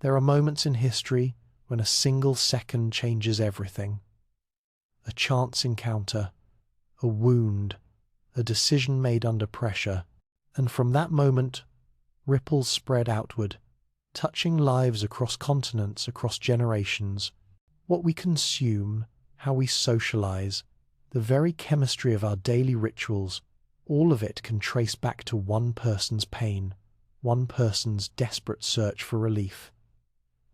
There are moments in history when a single second changes everything. A chance encounter, a wound, a decision made under pressure, and from that moment, ripples spread outward, touching lives across continents, across generations. What we consume, how we socialize, the very chemistry of our daily rituals, all of it can trace back to one person's pain, one person's desperate search for relief.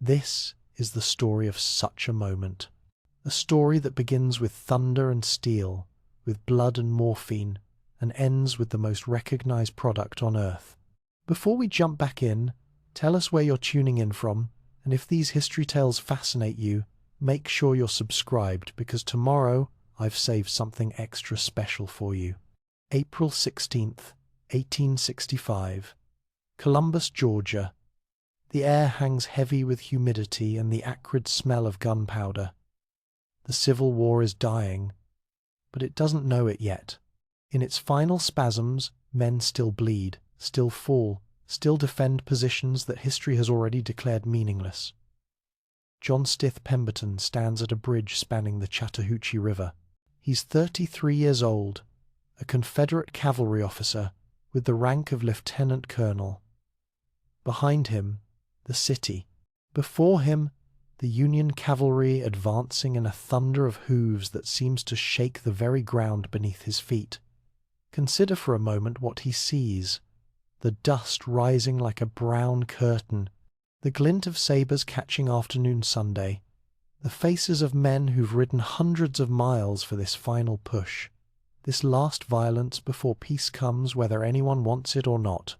This is the story of such a moment. A story that begins with thunder and steel, with blood and morphine, and ends with the most recognized product on Earth. Before we jump back in, tell us where you're tuning in from, and if these history tales fascinate you, make sure you're subscribed, because tomorrow I've saved something extra special for you. April 16th, 1865. Columbus, Georgia. The air hangs heavy with humidity and the acrid smell of gunpowder. The Civil War is dying, but it doesn't know it yet. In its final spasms, men still bleed, still fall, still defend positions that history has already declared meaningless. John Stith Pemberton stands at a bridge spanning the Chattahoochee River. He's 33 years old, a Confederate cavalry officer with the rank of lieutenant colonel. Behind him, the city. Before him, the Union cavalry advancing in a thunder of hooves that seems to shake the very ground beneath his feet. Consider for a moment what he sees. The dust rising like a brown curtain, the glint of sabres catching afternoon Sunday, the faces of men who've ridden hundreds of miles for this final push, this last violence before peace comes whether anyone wants it or not.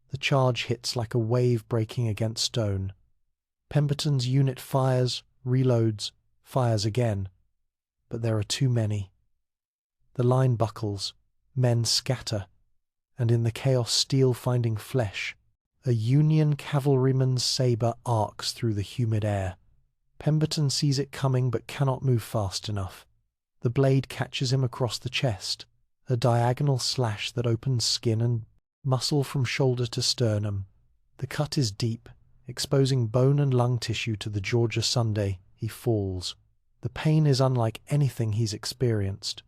The charge hits like a wave breaking against stone. Pemberton's unit fires, reloads, fires again. But there are too many. The line buckles, men scatter, and in the chaos steel finding flesh, a Union cavalryman's sabre arcs through the humid air. Pemberton sees it coming but cannot move fast enough. The blade catches him across the chest, a diagonal slash that opens skin and muscle from shoulder to sternum. The cut is deep, exposing bone and lung tissue to the Georgia Sunday. He falls. The pain is unlike anything he's experienced.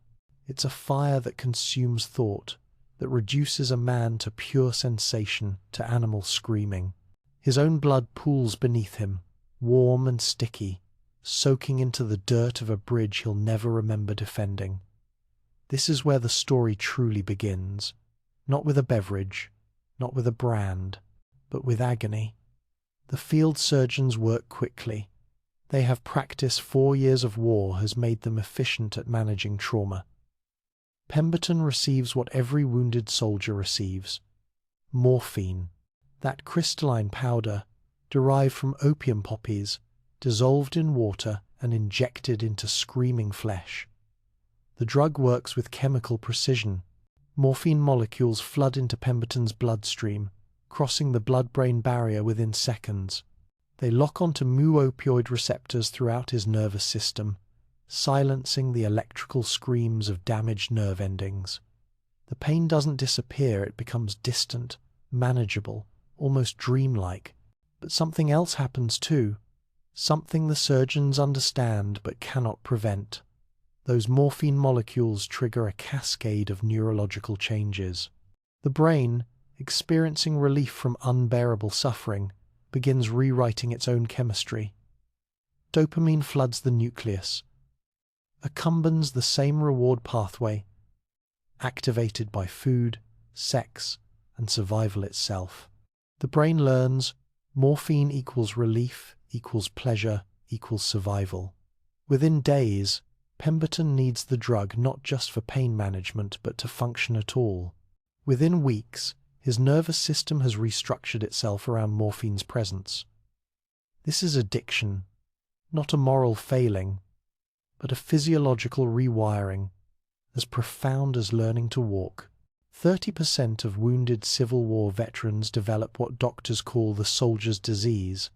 It's a fire that consumes thought, that reduces a man to pure sensation, to animal screaming. His own blood pools beneath him, warm and sticky, soaking into the dirt of a bridge he'll never remember defending. This is where the story truly begins. Not with a beverage, not with a brand, but with agony. The field surgeons work quickly. They have practice. 4 years of war has made them efficient at managing trauma. Pemberton receives what every wounded soldier receives: morphine, that crystalline powder derived from opium poppies, dissolved in water and injected into screaming flesh. The drug works with chemical precision. Morphine molecules flood into Pemberton's bloodstream, crossing the blood-brain barrier within seconds. They lock onto mu-opioid receptors throughout his nervous system, silencing the electrical screams of damaged nerve endings. The pain doesn't disappear, it becomes distant, manageable, almost dreamlike. But something else happens too, something the surgeons understand but cannot prevent. Those morphine molecules trigger a cascade of neurological changes. The brain, experiencing relief from unbearable suffering, begins rewriting its own chemistry. Dopamine floods the nucleus, accumbens the same reward pathway, activated by food, sex, and survival itself. The brain learns morphine equals relief, equals pleasure, equals survival. Within days, Pemberton needs the drug not just for pain management but to function at all. Within weeks, his nervous system has restructured itself around morphine's presence. This is addiction, not a moral failing, but a physiological rewiring, as profound as learning to walk. 30% of wounded Civil War veterans develop what doctors call the soldier's disease.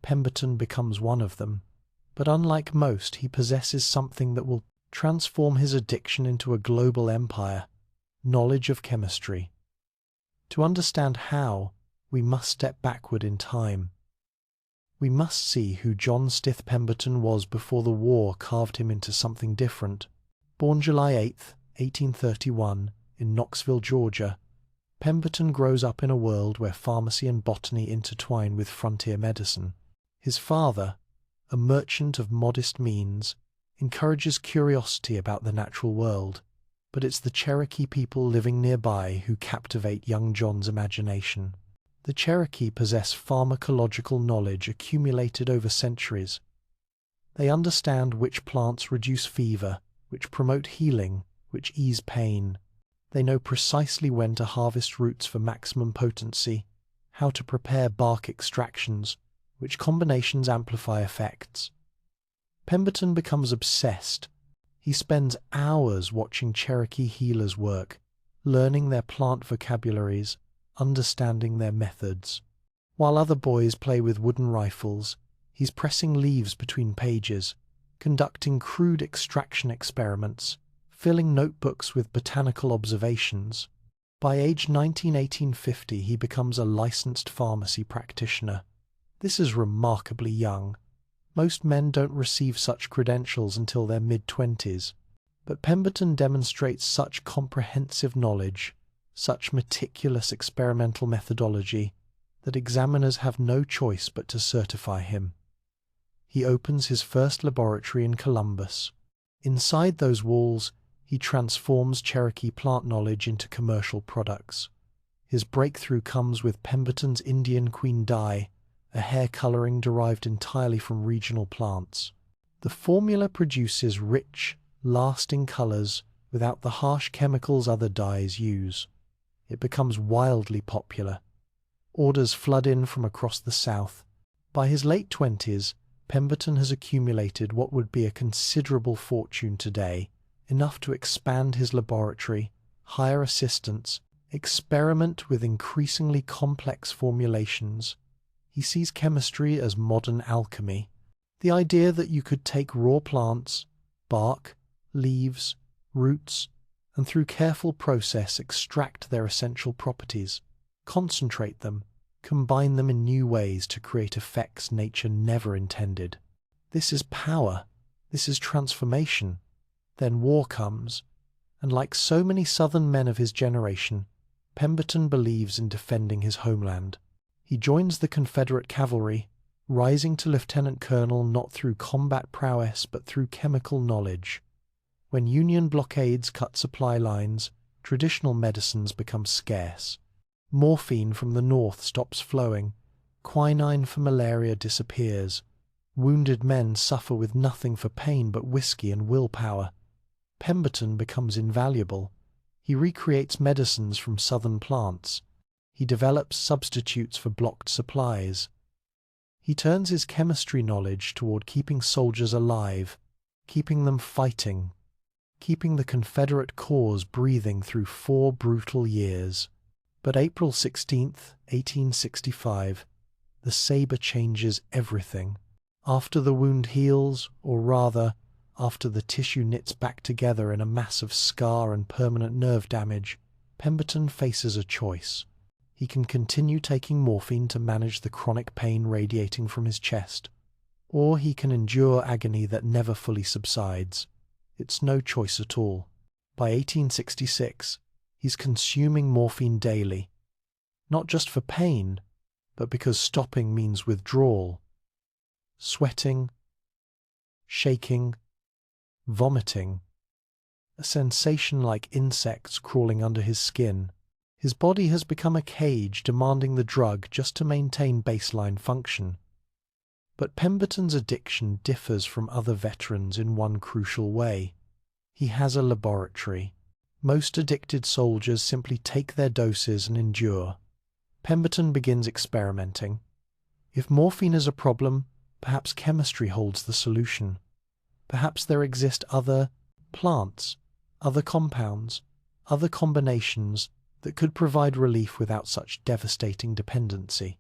Pemberton becomes one of them, but unlike most, he possesses something that will transform his addiction into a global empire: knowledge of chemistry. To understand how, we must step backward in time. We must see who John Stith Pemberton was before the war carved him into something different. Born July 8, 1831, in Knoxville, Georgia, Pemberton grows up in a world where pharmacy and botany intertwine with frontier medicine. His father, a merchant of modest means, encourages curiosity about the natural world, but it's the Cherokee people living nearby who captivate young John's imagination. The Cherokee possess pharmacological knowledge accumulated over centuries. They understand which plants reduce fever, which promote healing, which ease pain. They know precisely when to harvest roots for maximum potency, how to prepare bark extractions, which combinations amplify effects. Pemberton becomes obsessed. He spends hours watching Cherokee healers work, learning their plant vocabularies, understanding their methods. While other boys play with wooden rifles, he's pressing leaves between pages, conducting crude extraction experiments, filling notebooks with botanical observations. By age 19, 1850, he becomes a licensed pharmacy practitioner. This is remarkably young. Most men don't receive such credentials until their mid-20s, but Pemberton demonstrates such comprehensive knowledge, such meticulous experimental methodology, that examiners have no choice but to certify him. He opens his first laboratory in Columbus. Inside those walls, he transforms Cherokee plant knowledge into commercial products. His breakthrough comes with Pemberton's Indian Queen dye, a hair coloring derived entirely from regional plants. The formula produces rich, lasting colors without the harsh chemicals other dyes use. It becomes wildly popular. Orders flood in from across the South. By his late 20s, Pemberton has accumulated what would be a considerable fortune today, enough to expand his laboratory, hire assistants, experiment with increasingly complex formulations. He sees chemistry as modern alchemy, the idea that you could take raw plants, bark, leaves, roots, and through careful process extract their essential properties, concentrate them, combine them in new ways to create effects nature never intended. This is power. This is transformation. Then war comes, and like so many Southern men of his generation, Pemberton believes in defending his homeland. He joins the Confederate cavalry, rising to lieutenant colonel not through combat prowess but through chemical knowledge. When Union blockades cut supply lines, traditional medicines become scarce. Morphine from the north stops flowing, quinine for malaria disappears. Wounded men suffer with nothing for pain but whiskey and willpower. Pemberton becomes invaluable. He recreates medicines from southern plants. He develops substitutes for blocked supplies. He turns his chemistry knowledge toward keeping soldiers alive, keeping them fighting, keeping the Confederate cause breathing through 4 brutal years. But April 16th, 1865, the saber changes everything. After the wound heals, or rather, after the tissue knits back together in a mass of scar and permanent nerve damage, Pemberton faces a choice. He can continue taking morphine to manage the chronic pain radiating from his chest, or he can endure agony that never fully subsides. It's no choice at all. By 1866, he's consuming morphine daily, not just for pain, but because stopping means withdrawal. Sweating, shaking, vomiting, a sensation like insects crawling under his skin. His body has become a cage demanding the drug just to maintain baseline function. But Pemberton's addiction differs from other veterans in one crucial way. He has a laboratory. Most addicted soldiers simply take their doses and endure. Pemberton begins experimenting. If morphine is a problem, perhaps chemistry holds the solution. Perhaps there exist other plants, other compounds, other combinations that could provide relief without such devastating dependency.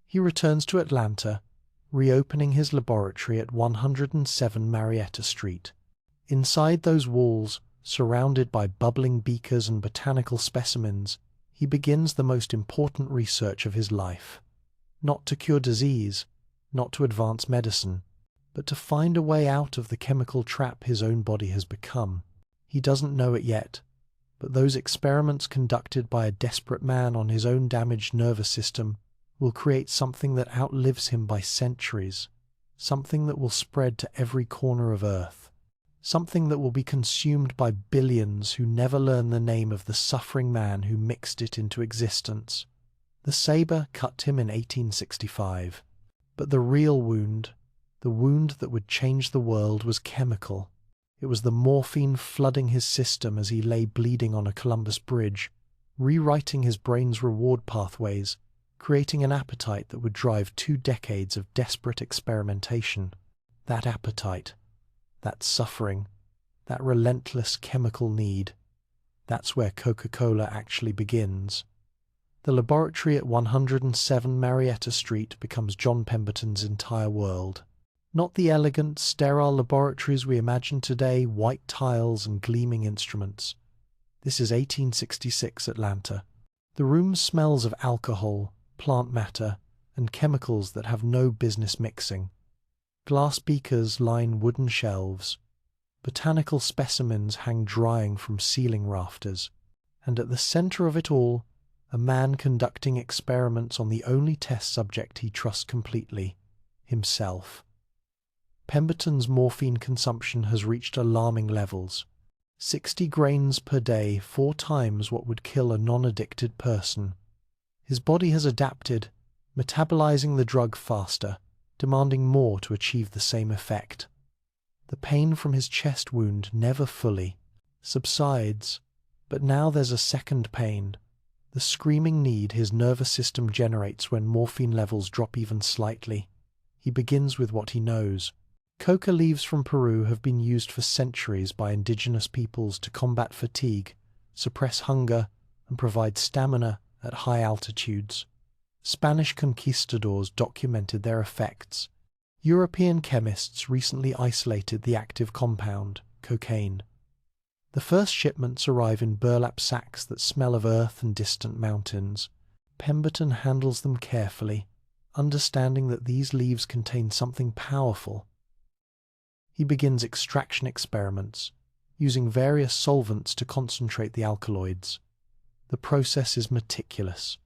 He returns to Atlanta, reopening his laboratory at 107 Marietta Street. Inside those walls, surrounded by bubbling beakers and botanical specimens, he begins the most important research of his life. Not to cure disease, not to advance medicine, but to find a way out of the chemical trap his own body has become. He doesn't know it yet, but those experiments conducted by a desperate man on his own damaged nervous system will create something that outlives him by centuries, something that will spread to every corner of Earth, something that will be consumed by billions who never learn the name of the suffering man who mixed it into existence. The saber cut him in 1865, but the real wound, the wound that would change the world, was chemical. It was the morphine flooding his system as he lay bleeding on a Columbus bridge, rewriting his brain's reward pathways, creating an appetite that would drive 2 decades of desperate experimentation. That appetite, that suffering, that relentless chemical need, that's where Coca-Cola actually begins. The laboratory at 107 Marietta Street becomes John Pemberton's entire world. Not the elegant, sterile laboratories we imagine today, white tiles and gleaming instruments. This is 1866 Atlanta. The room smells of alcohol, plant matter, and chemicals that have no business mixing. Glass beakers line wooden shelves. Botanical specimens hang drying from ceiling rafters. And at the center of it all, a man conducting experiments on the only test subject he trusts completely, himself. Pemberton's morphine consumption has reached alarming levels. 60 grains per day, 4 times what would kill a non-addicted person. His body has adapted, metabolizing the drug faster, demanding more to achieve the same effect. The pain from his chest wound never fully subsides, but now there's a second pain, the screaming need his nervous system generates when morphine levels drop even slightly. He begins with what he knows. Coca leaves from Peru have been used for centuries by indigenous peoples to combat fatigue, suppress hunger, and provide stamina at high altitudes. Spanish conquistadors documented their effects. European chemists recently isolated the active compound, cocaine. The first shipments arrive in burlap sacks that smell of earth and distant mountains. Pemberton handles them carefully, understanding that these leaves contain something powerful. He begins extraction experiments, using various solvents to concentrate the alkaloids. The process is meticulous.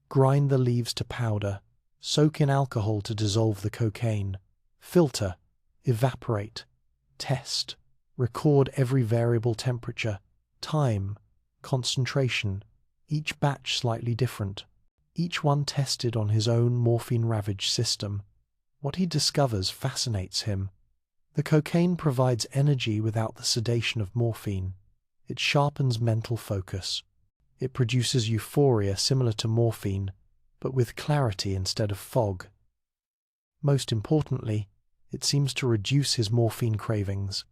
Grind the leaves to powder, soak in alcohol to dissolve the cocaine, filter, evaporate, test, record every variable temperature, time, concentration, each batch slightly different, each one tested on his own morphine-ravaged system. What he discovers fascinates him. The cocaine provides energy without the sedation of morphine. It sharpens mental focus. It produces euphoria similar to morphine, but with clarity instead of fog. Most importantly, it seems to reduce his morphine cravings.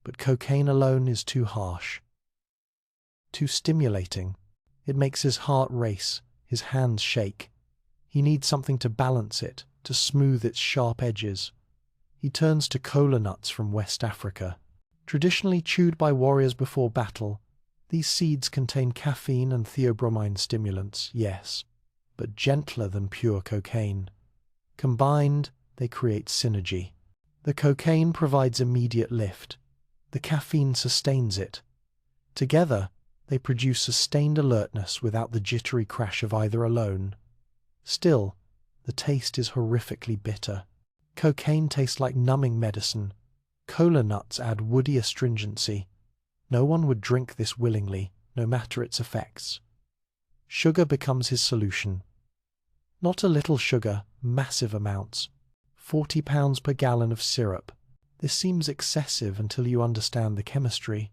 But cocaine alone is too harsh, too stimulating. It makes his heart race, his hands shake. He needs something to balance it, to smooth its sharp edges. He turns to cola nuts from West Africa. Traditionally chewed by warriors before battle, these seeds contain caffeine and theobromine stimulants, yes, but gentler than pure cocaine. Combined, they create synergy. The cocaine provides immediate lift. The caffeine sustains it. Together, they produce sustained alertness without the jittery crash of either alone. Still, the taste is horrifically bitter. Cocaine tastes like numbing medicine. Cola nuts add woody astringency. No one would drink this willingly, no matter its effects. Sugar becomes his solution. Not a little sugar, massive amounts. 40 pounds per gallon of syrup. This seems excessive until you understand the chemistry.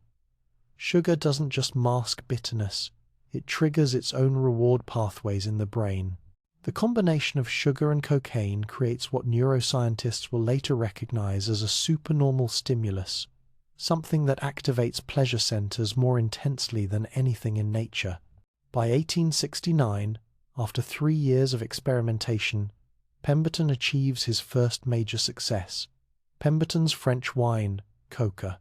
Sugar doesn't just mask bitterness, it triggers its own reward pathways in the brain. The combination of sugar and cocaine creates what neuroscientists will later recognize as a supernormal stimulus, something that activates pleasure centers more intensely than anything in nature. By 1869, after 3 years of experimentation, Pemberton achieves his first major success, Pemberton's French wine, Coca.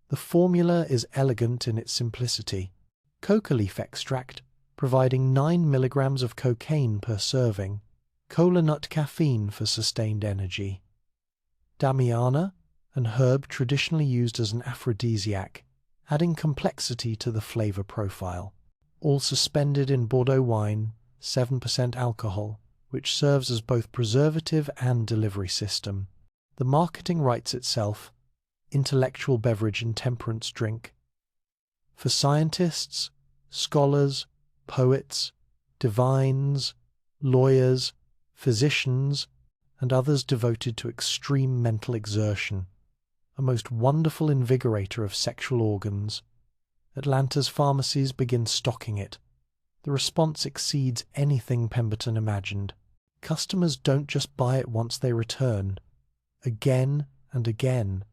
The formula is elegant in its simplicity. Coca leaf extract, providing 9 milligrams of cocaine per serving. Cola nut caffeine for sustained energy. Damiana, an herb traditionally used as an aphrodisiac, adding complexity to the flavor profile. All suspended in Bordeaux wine, 7% alcohol, which serves as both preservative and delivery system. The marketing writes itself, intellectual beverage and temperance drink. For scientists, scholars, poets, divines, lawyers, physicians, and others devoted to extreme mental exertion, a most wonderful invigorator of sexual organs. Atlanta's pharmacies begin stocking it. The response exceeds anything Pemberton imagined. Customers don't just buy it once they return. Again and again.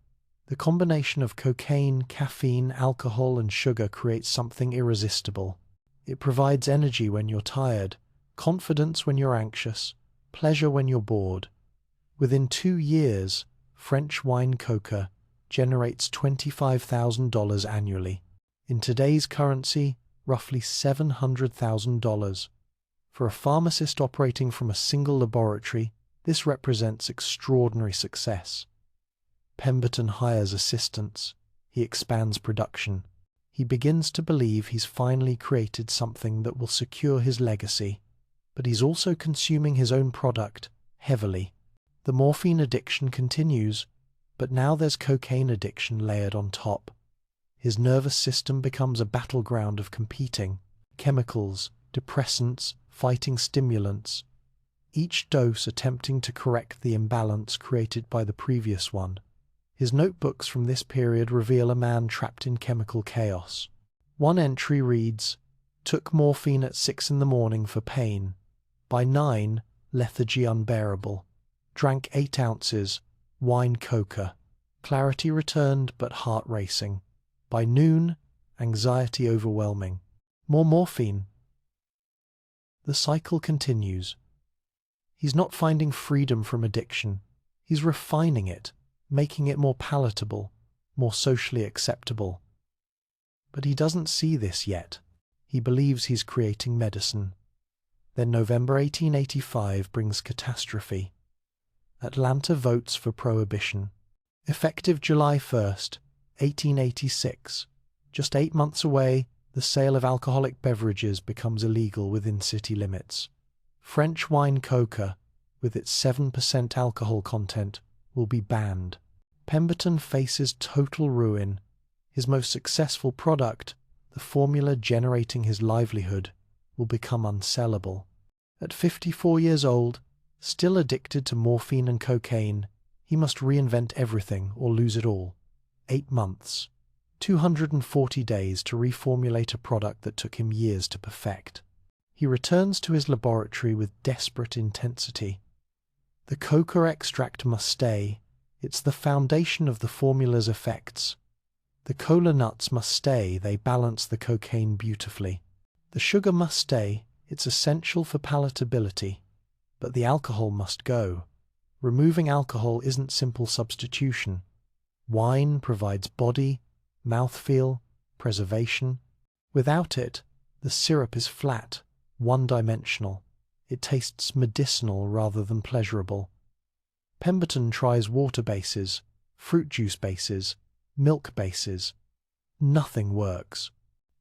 The combination of cocaine, caffeine, alcohol, and sugar creates something irresistible. It provides energy when you're tired, confidence when you're anxious, pleasure when you're bored. Within 2 years, French wine Coca generates $25,000 annually. In today's currency, roughly $700,000. For a pharmacist operating from a single laboratory, this represents extraordinary success. Pemberton hires assistants. He expands production. He begins to believe he's finally created something that will secure his legacy. But he's also consuming his own product, heavily. The morphine addiction continues, but now there's cocaine addiction layered on top. His nervous system becomes a battleground of competing chemicals, depressants, fighting stimulants, each dose attempting to correct the imbalance created by the previous one. His notebooks from this period reveal a man trapped in chemical chaos. One entry reads, "Took morphine at 6 in the morning for pain. By 9, lethargy unbearable. Drank 8 ounces, wine Coca. Clarity returned but heart racing. By noon, anxiety overwhelming. More morphine." The cycle continues. He's not finding freedom from addiction. He's refining it, making it more palatable, more socially acceptable. But he doesn't see this yet. He believes he's creating medicine. Then November 1885 brings catastrophe. Atlanta votes for prohibition. Effective July 1st, 1886, just 8 months away, the sale of alcoholic beverages becomes illegal within city limits. French wine Coca, with its 7% alcohol content, will be banned. Pemberton faces total ruin. His most successful product, the formula generating his livelihood, will become unsellable. At 54 years old, still addicted to morphine and cocaine, he must reinvent everything or lose it all. 8 months, 240 days to reformulate a product that took him years to perfect. He returns to his laboratory with desperate intensity. The coca extract must stay. It's the foundation of the formula's effects. The cola nuts must stay. They balance the cocaine beautifully. The sugar must stay. It's essential for palatability. But the alcohol must go. Removing alcohol isn't simple substitution. Wine provides body, mouthfeel, preservation. Without it, the syrup is flat, one-dimensional. It tastes medicinal rather than pleasurable. Pemberton tries water bases, fruit juice bases, milk bases. Nothing works.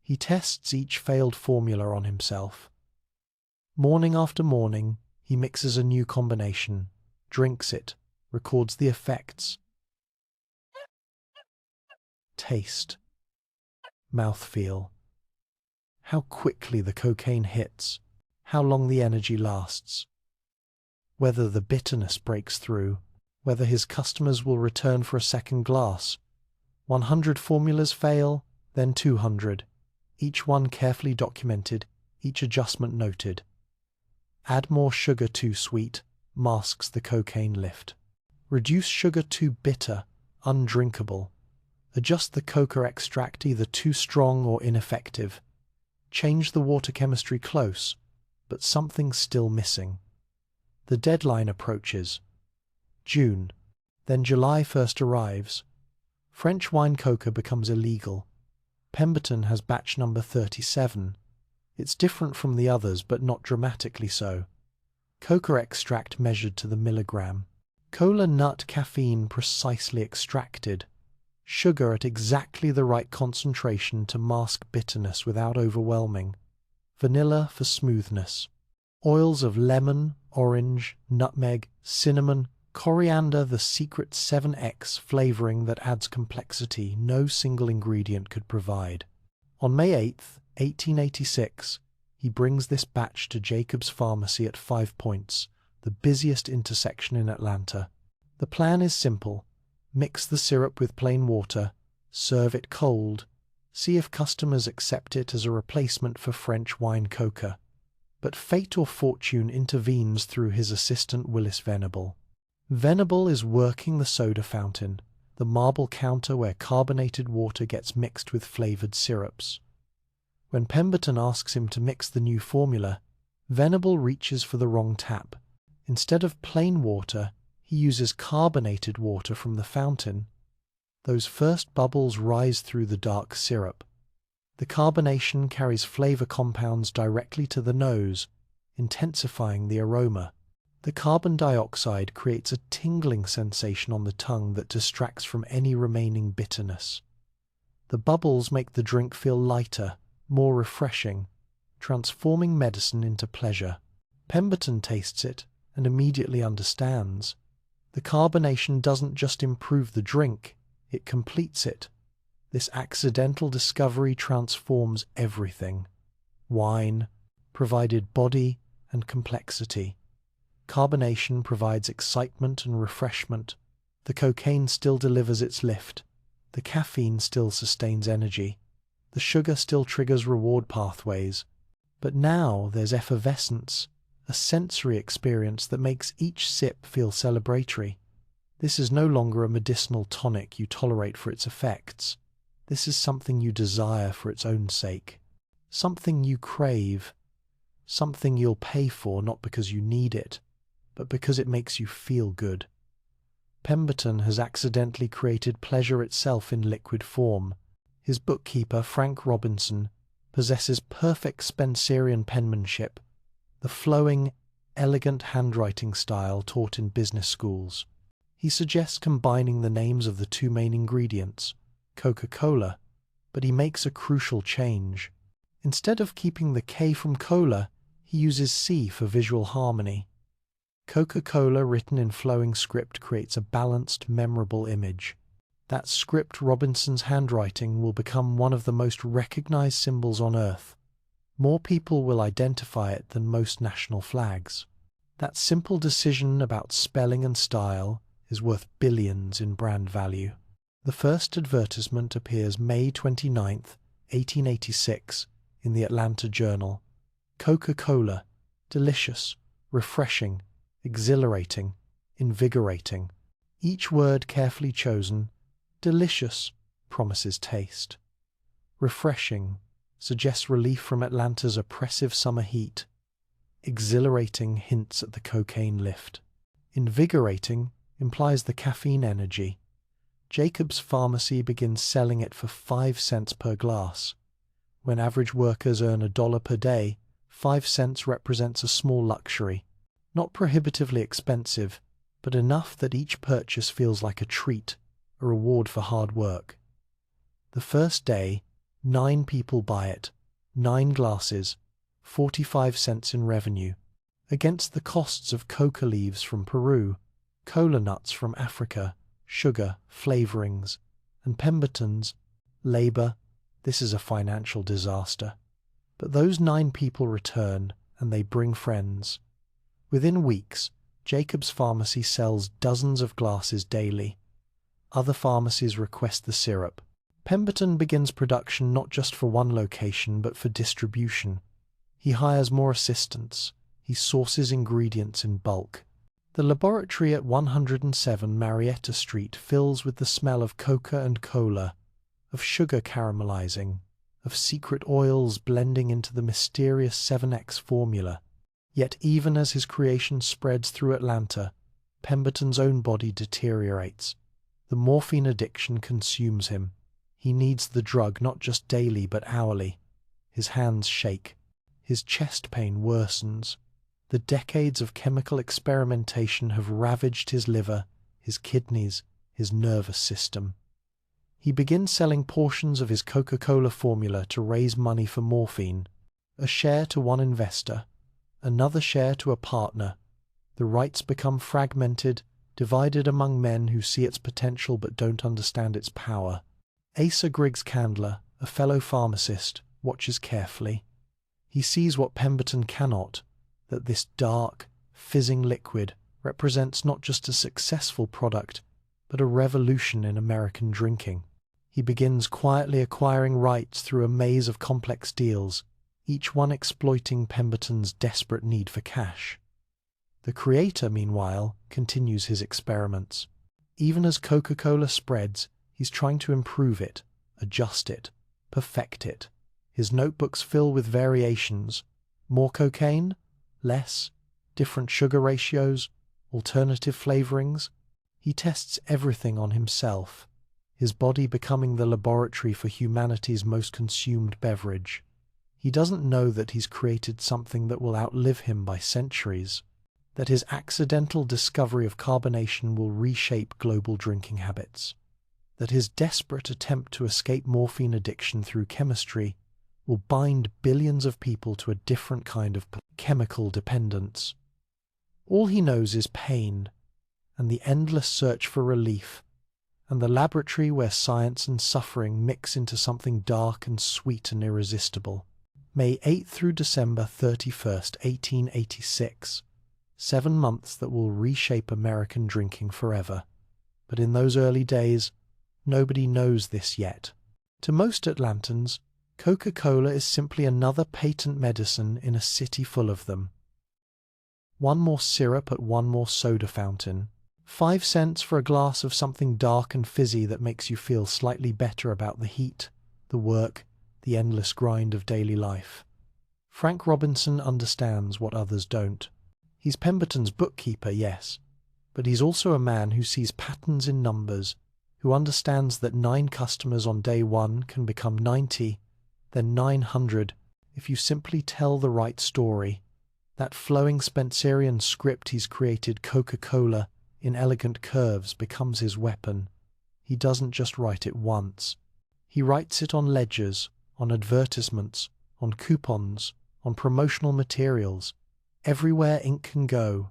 He tests each failed formula on himself. Morning after morning, he mixes a new combination, drinks it, records the effects. Taste. Mouthfeel. How quickly the cocaine hits. How long the energy lasts. Whether the bitterness breaks through. Whether his customers will return for a second glass. 100 formulas fail, then 200. Each one carefully documented, each adjustment noted. Add more sugar too sweet, masks the cocaine lift. Reduce sugar too bitter, undrinkable. Adjust the coca extract either too strong or ineffective. Change the water chemistry close, but something's still missing. The deadline approaches. June. Then July 1st arrives. French wine Coca becomes illegal. Pemberton has batch number 37. It's different from the others, but not dramatically so. Coca extract measured to the milligram. Cola nut caffeine precisely extracted. Sugar at exactly the right concentration to mask bitterness without overwhelming. Vanilla for smoothness. Oils of lemon, orange, nutmeg, cinnamon, coriander, the secret 7x flavoring that adds complexity no single ingredient could provide. On May 8, 1886, he brings this batch to Jacob's Pharmacy at 5 Points, the busiest intersection in Atlanta. The plan is simple. Mix the syrup with plain water, serve it cold, see if customers accept it as a replacement for French wine Coca. But fate or fortune intervenes through his assistant Willis Venable. Venable is working the soda fountain, the marble counter where carbonated water gets mixed with flavored syrups. When Pemberton asks him to mix the new formula, Venable reaches for the wrong tap. Instead of plain water, he uses carbonated water from the fountain. Those first bubbles rise through the dark syrup. The carbonation carries flavor compounds directly to the nose, intensifying the aroma. The carbon dioxide creates a tingling sensation on the tongue that distracts from any remaining bitterness. The bubbles make the drink feel lighter, more refreshing, transforming medicine into pleasure. Pemberton tastes it and immediately understands. The carbonation doesn't just improve the drink, it completes it. This accidental discovery transforms everything. Wine provided body and complexity. Carbonation provides excitement and refreshment. The cocaine still delivers its lift. The caffeine still sustains energy. The sugar still triggers reward pathways. But now there's effervescence, a sensory experience that makes each sip feel celebratory. This is no longer a medicinal tonic you tolerate for its effects. This is something you desire for its own sake. Something you crave. Something you'll pay for not because you need it, but because it makes you feel good. Pemberton has accidentally created pleasure itself in liquid form. His bookkeeper, Frank Robinson, possesses perfect Spencerian penmanship, the flowing, elegant handwriting style taught in business schools. He suggests combining the names of the two main ingredients, Coca-Cola, but he makes a crucial change. Instead of keeping the K from cola, he uses C for visual harmony. Coca-Cola written in flowing script creates a balanced, memorable image. That script, Robinson's handwriting, will become one of the most recognized symbols on Earth. More people will identify it than most national flags. That simple decision about spelling and style is worth billions in brand value. The first advertisement appears May 29, 1886, in the Atlanta Journal. Coca-Cola, delicious, refreshing, exhilarating, invigorating. Each word carefully chosen. Delicious promises taste. Refreshing suggests relief from Atlanta's oppressive summer heat. Exhilarating hints at the cocaine lift. Invigorating implies the caffeine energy. Jacob's Pharmacy begins selling it for 5 cents per glass. When average workers earn $1 per day, 5 cents represents a small luxury. Not prohibitively expensive, but enough that each purchase feels like a treat, a reward for hard work. The first day, 9 people buy it, 9 glasses, 45 cents in revenue, against the costs of coca leaves from Peru, cola nuts from Africa, sugar, flavorings, and Pemberton's labor. This is a financial disaster. But those 9 people return, and they bring friends. Within weeks, Jacob's Pharmacy sells dozens of glasses daily. Other pharmacies request the syrup. Pemberton begins production not just for one location, but for distribution. He hires more assistants. He sources ingredients in bulk. The laboratory at 107 Marietta Street fills with the smell of coca and cola, of sugar caramelizing, of secret oils blending into the mysterious 7X formula. Yet even as his creation spreads through Atlanta, Pemberton's own body deteriorates. The morphine addiction consumes him. He needs the drug not just daily but hourly. His hands shake. His chest pain worsens. The decades of chemical experimentation have ravaged his liver, his kidneys, his nervous system. He begins selling portions of his Coca-Cola formula to raise money for morphine, a share to one investor, another share to a partner. The rights become fragmented, divided among men who see its potential but don't understand its power. Asa Griggs Candler, a fellow pharmacist, watches carefully. He sees what Pemberton cannot, that this dark, fizzing liquid represents not just a successful product, but a revolution in American drinking. He begins quietly acquiring rights through a maze of complex deals, each one exploiting Pemberton's desperate need for cash. The creator, meanwhile, continues his experiments. Even as Coca-Cola spreads, he's trying to improve it, adjust it, perfect it. His notebooks fill with variations. More cocaine? Less? Different sugar ratios? Alternative flavorings? He tests everything on himself, his body becoming the laboratory for humanity's most consumed beverage. He doesn't know that he's created something that will outlive him by centuries, that his accidental discovery of carbonation will reshape global drinking habits, that his desperate attempt to escape morphine addiction through chemistry will bind billions of people to a different kind of chemical dependence. All he knows is pain, and the endless search for relief, and the laboratory where science and suffering mix into something dark and sweet and irresistible. May 8th through December 31st, 1886. 7 months that will reshape American drinking forever. But in those early days, nobody knows this yet. To most Atlantans, Coca-Cola is simply another patent medicine in a city full of them. One more syrup at one more soda fountain. 5 cents for a glass of something dark and fizzy that makes you feel slightly better about the heat, the work, the endless grind of daily life. Frank Robinson understands what others don't. He's Pemberton's bookkeeper, yes, but he's also a man who sees patterns in numbers, who understands that 9 customers on day 1 can become 90, then 900, if you simply tell the right story. That flowing Spencerian script he's created, Coca-Cola, in elegant curves, becomes his weapon. He doesn't just write it once. He writes it on ledgers, on advertisements, on coupons, on promotional materials. Everywhere ink can go,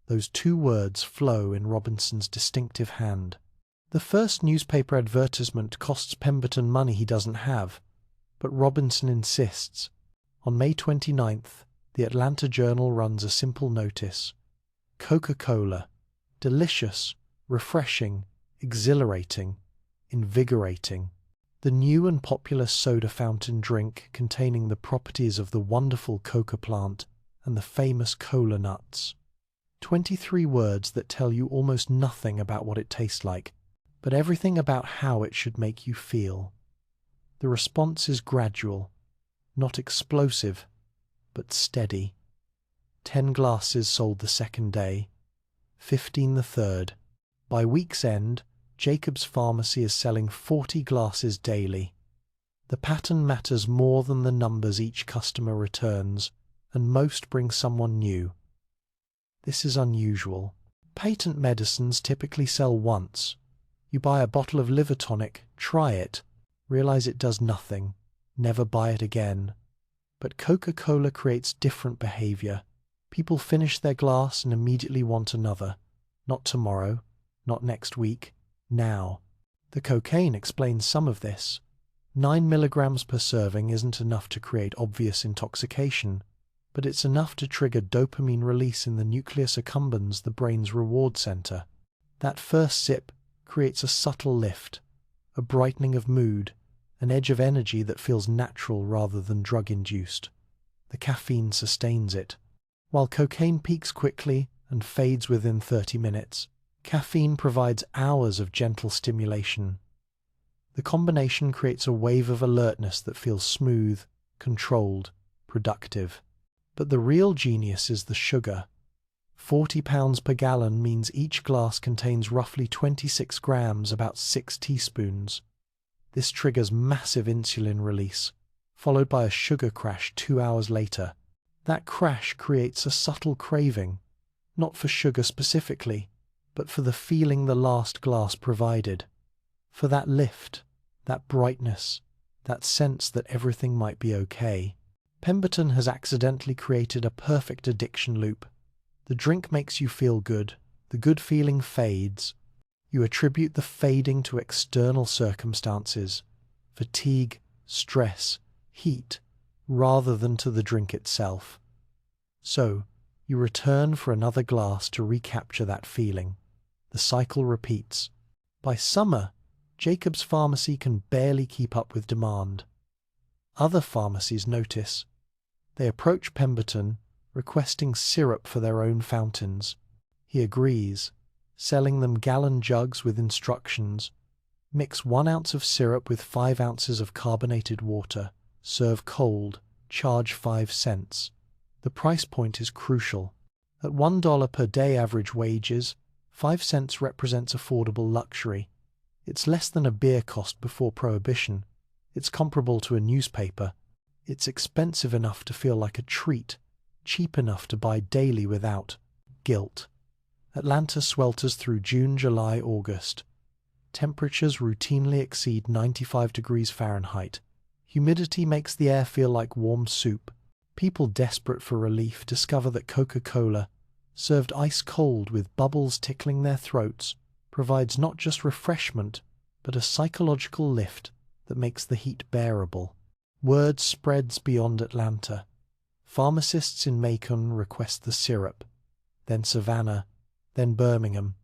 those 2 words flow in Robinson's distinctive hand. The first newspaper advertisement costs Pemberton money he doesn't have, but Robinson insists. On May 29th, the Atlanta Journal runs a simple notice. Coca-Cola. Delicious, refreshing, exhilarating, invigorating. The new and popular soda fountain drink containing the properties of the wonderful coca plant and the famous cola nuts. 23 words that tell you almost nothing about what it tastes like, but everything about how it should make you feel. The response is gradual, not explosive, but steady. 10 glasses sold the second day, 15 the third. By week's end, Jacob's Pharmacy is selling 40 glasses daily. The pattern matters more than the numbers each customer returns, and most bring someone new. This is unusual. Patent medicines typically sell once. You buy a bottle of liver tonic, try it, realize it does nothing, never buy it again. But Coca-Cola creates different behavior. People finish their glass and immediately want another. Not tomorrow, not next week, now. The cocaine explains some of this. 9 milligrams per serving isn't enough to create obvious intoxication, but it's enough to trigger dopamine release in the nucleus accumbens, the brain's reward center. That first sip creates a subtle lift, a brightening of mood, an edge of energy that feels natural rather than drug-induced. The caffeine sustains it. While cocaine peaks quickly and fades within 30 minutes, caffeine provides hours of gentle stimulation. The combination creates a wave of alertness that feels smooth, controlled, productive. But the real genius is the sugar. 40 pounds per gallon means each glass contains roughly 26 grams, about 6 teaspoons. This triggers massive insulin release, followed by a sugar crash 2 hours later. That crash creates a subtle craving, not for sugar specifically, but for the feeling the last glass provided, for that lift, that brightness, that sense that everything might be okay. Pemberton has accidentally created a perfect addiction loop. The drink makes you feel good, the good feeling fades. You attribute the fading to external circumstances, fatigue, stress, heat, rather than to the drink itself. So, you return for another glass to recapture that feeling. The cycle repeats. By summer, Jacob's pharmacy can barely keep up with demand. Other pharmacies notice. They approach Pemberton, requesting syrup for their own fountains. He agrees, selling them gallon jugs with instructions. Mix 1 ounce of syrup with 5 ounces of carbonated water. Serve cold. Charge 5 cents. The price point is crucial. At $1 per day average wages, 5 cents represents affordable luxury. It's less than a beer cost before Prohibition. It's comparable to a newspaper. It's expensive enough to feel like a treat, cheap enough to buy daily without guilt. Atlanta swelters through June, July, August. Temperatures routinely exceed 95 degrees Fahrenheit. Humidity makes the air feel like warm soup. People desperate for relief discover that Coca-Cola, served ice cold with bubbles tickling their throats, provides not just refreshment, but a psychological lift that makes the heat bearable. Word spreads beyond Atlanta. Pharmacists in Macon request the syrup, then Savannah, then Birmingham.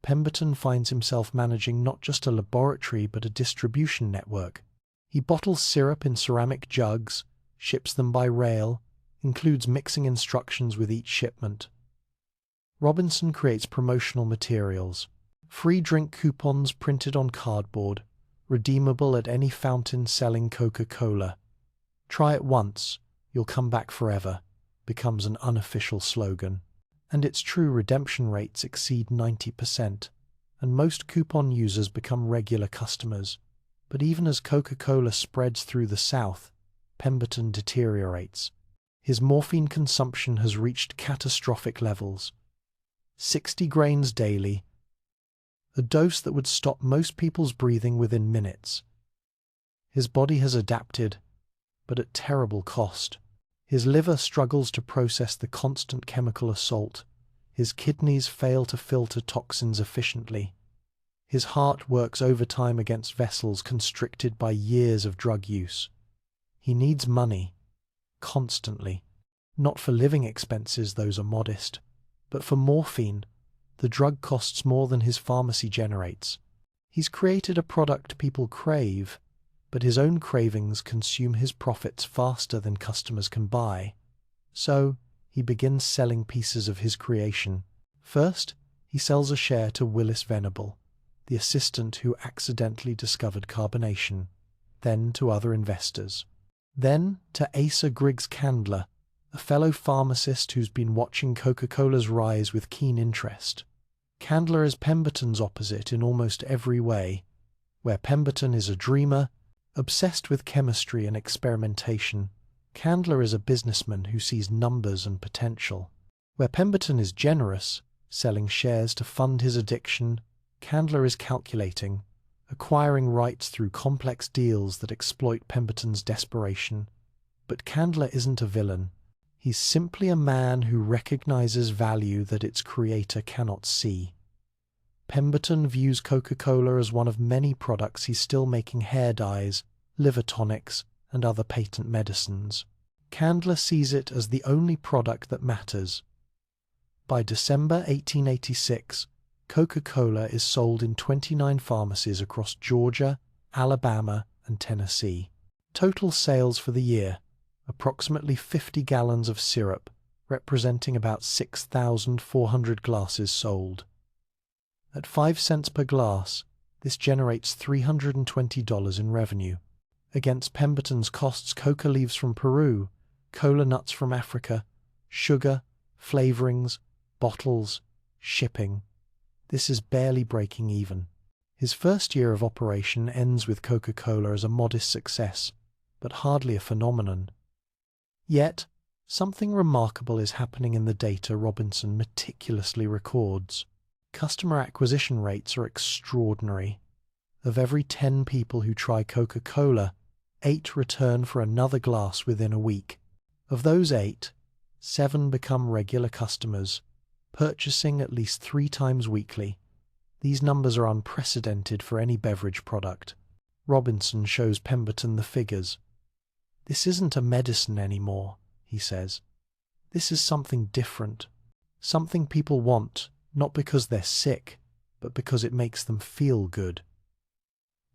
Pemberton finds himself managing not just a laboratory but a distribution network. He bottles syrup in ceramic jugs, ships them by rail, includes mixing instructions with each shipment. Robinson creates promotional materials. Free drink coupons printed on cardboard, redeemable at any fountain selling Coca-Cola. Try it once, you'll come back forever, becomes an unofficial slogan. And its true redemption rates exceed 90%, and most coupon users become regular customers. But even as Coca-Cola spreads through the South, Pemberton deteriorates. His morphine consumption has reached catastrophic levels. 60 grains daily, a dose that would stop most people's breathing within minutes. His body has adapted, but at terrible cost. His liver struggles to process the constant chemical assault. His kidneys fail to filter toxins efficiently. His heart works overtime against vessels constricted by years of drug use. He needs money, constantly. Not for living expenses, those are modest, but for morphine. The drug costs more than his pharmacy generates. He's created a product people crave, but his own cravings consume his profits faster than customers can buy. So, he begins selling pieces of his creation. First, he sells a share to Willis Venable, the assistant who accidentally discovered carbonation, then to other investors. Then to Asa Griggs Candler, a fellow pharmacist who's been watching Coca-Cola's rise with keen interest. Candler is Pemberton's opposite in almost every way. Where Pemberton is a dreamer, obsessed with chemistry and experimentation, Candler is a businessman who sees numbers and potential. Where Pemberton is generous, selling shares to fund his addiction, Candler is calculating, acquiring rights through complex deals that exploit Pemberton's desperation. But Candler isn't a villain. He's simply a man who recognizes value that its creator cannot see. Pemberton views Coca-Cola as one of many products he's still making: hair dyes, liver tonics, and other patent medicines. Candler sees it as the only product that matters. By December 1886, Coca-Cola is sold in 29 pharmacies across Georgia, Alabama, and Tennessee. Total sales for the year: approximately 50 gallons of syrup, representing about 6,400 glasses sold. At 5 cents per glass, this generates $320 in revenue. Against Pemberton's costs, Coca leaves from Peru, cola nuts from Africa, sugar, flavorings, bottles, shipping. This is barely breaking even. His first year of operation ends with Coca-Cola as a modest success, but hardly a phenomenon. Yet, Something remarkable is happening in the data Robinson meticulously records. Customer acquisition rates are extraordinary. Of every 10 people who try Coca-Cola, 8 return for another glass within a week. Of those 8, 7 become regular customers, purchasing at least 3 times weekly. These numbers are unprecedented for any beverage product. Robinson shows Pemberton the figures. "This isn't a medicine anymore," he says. "This is something different. Something people want, not because they're sick, but because it makes them feel good."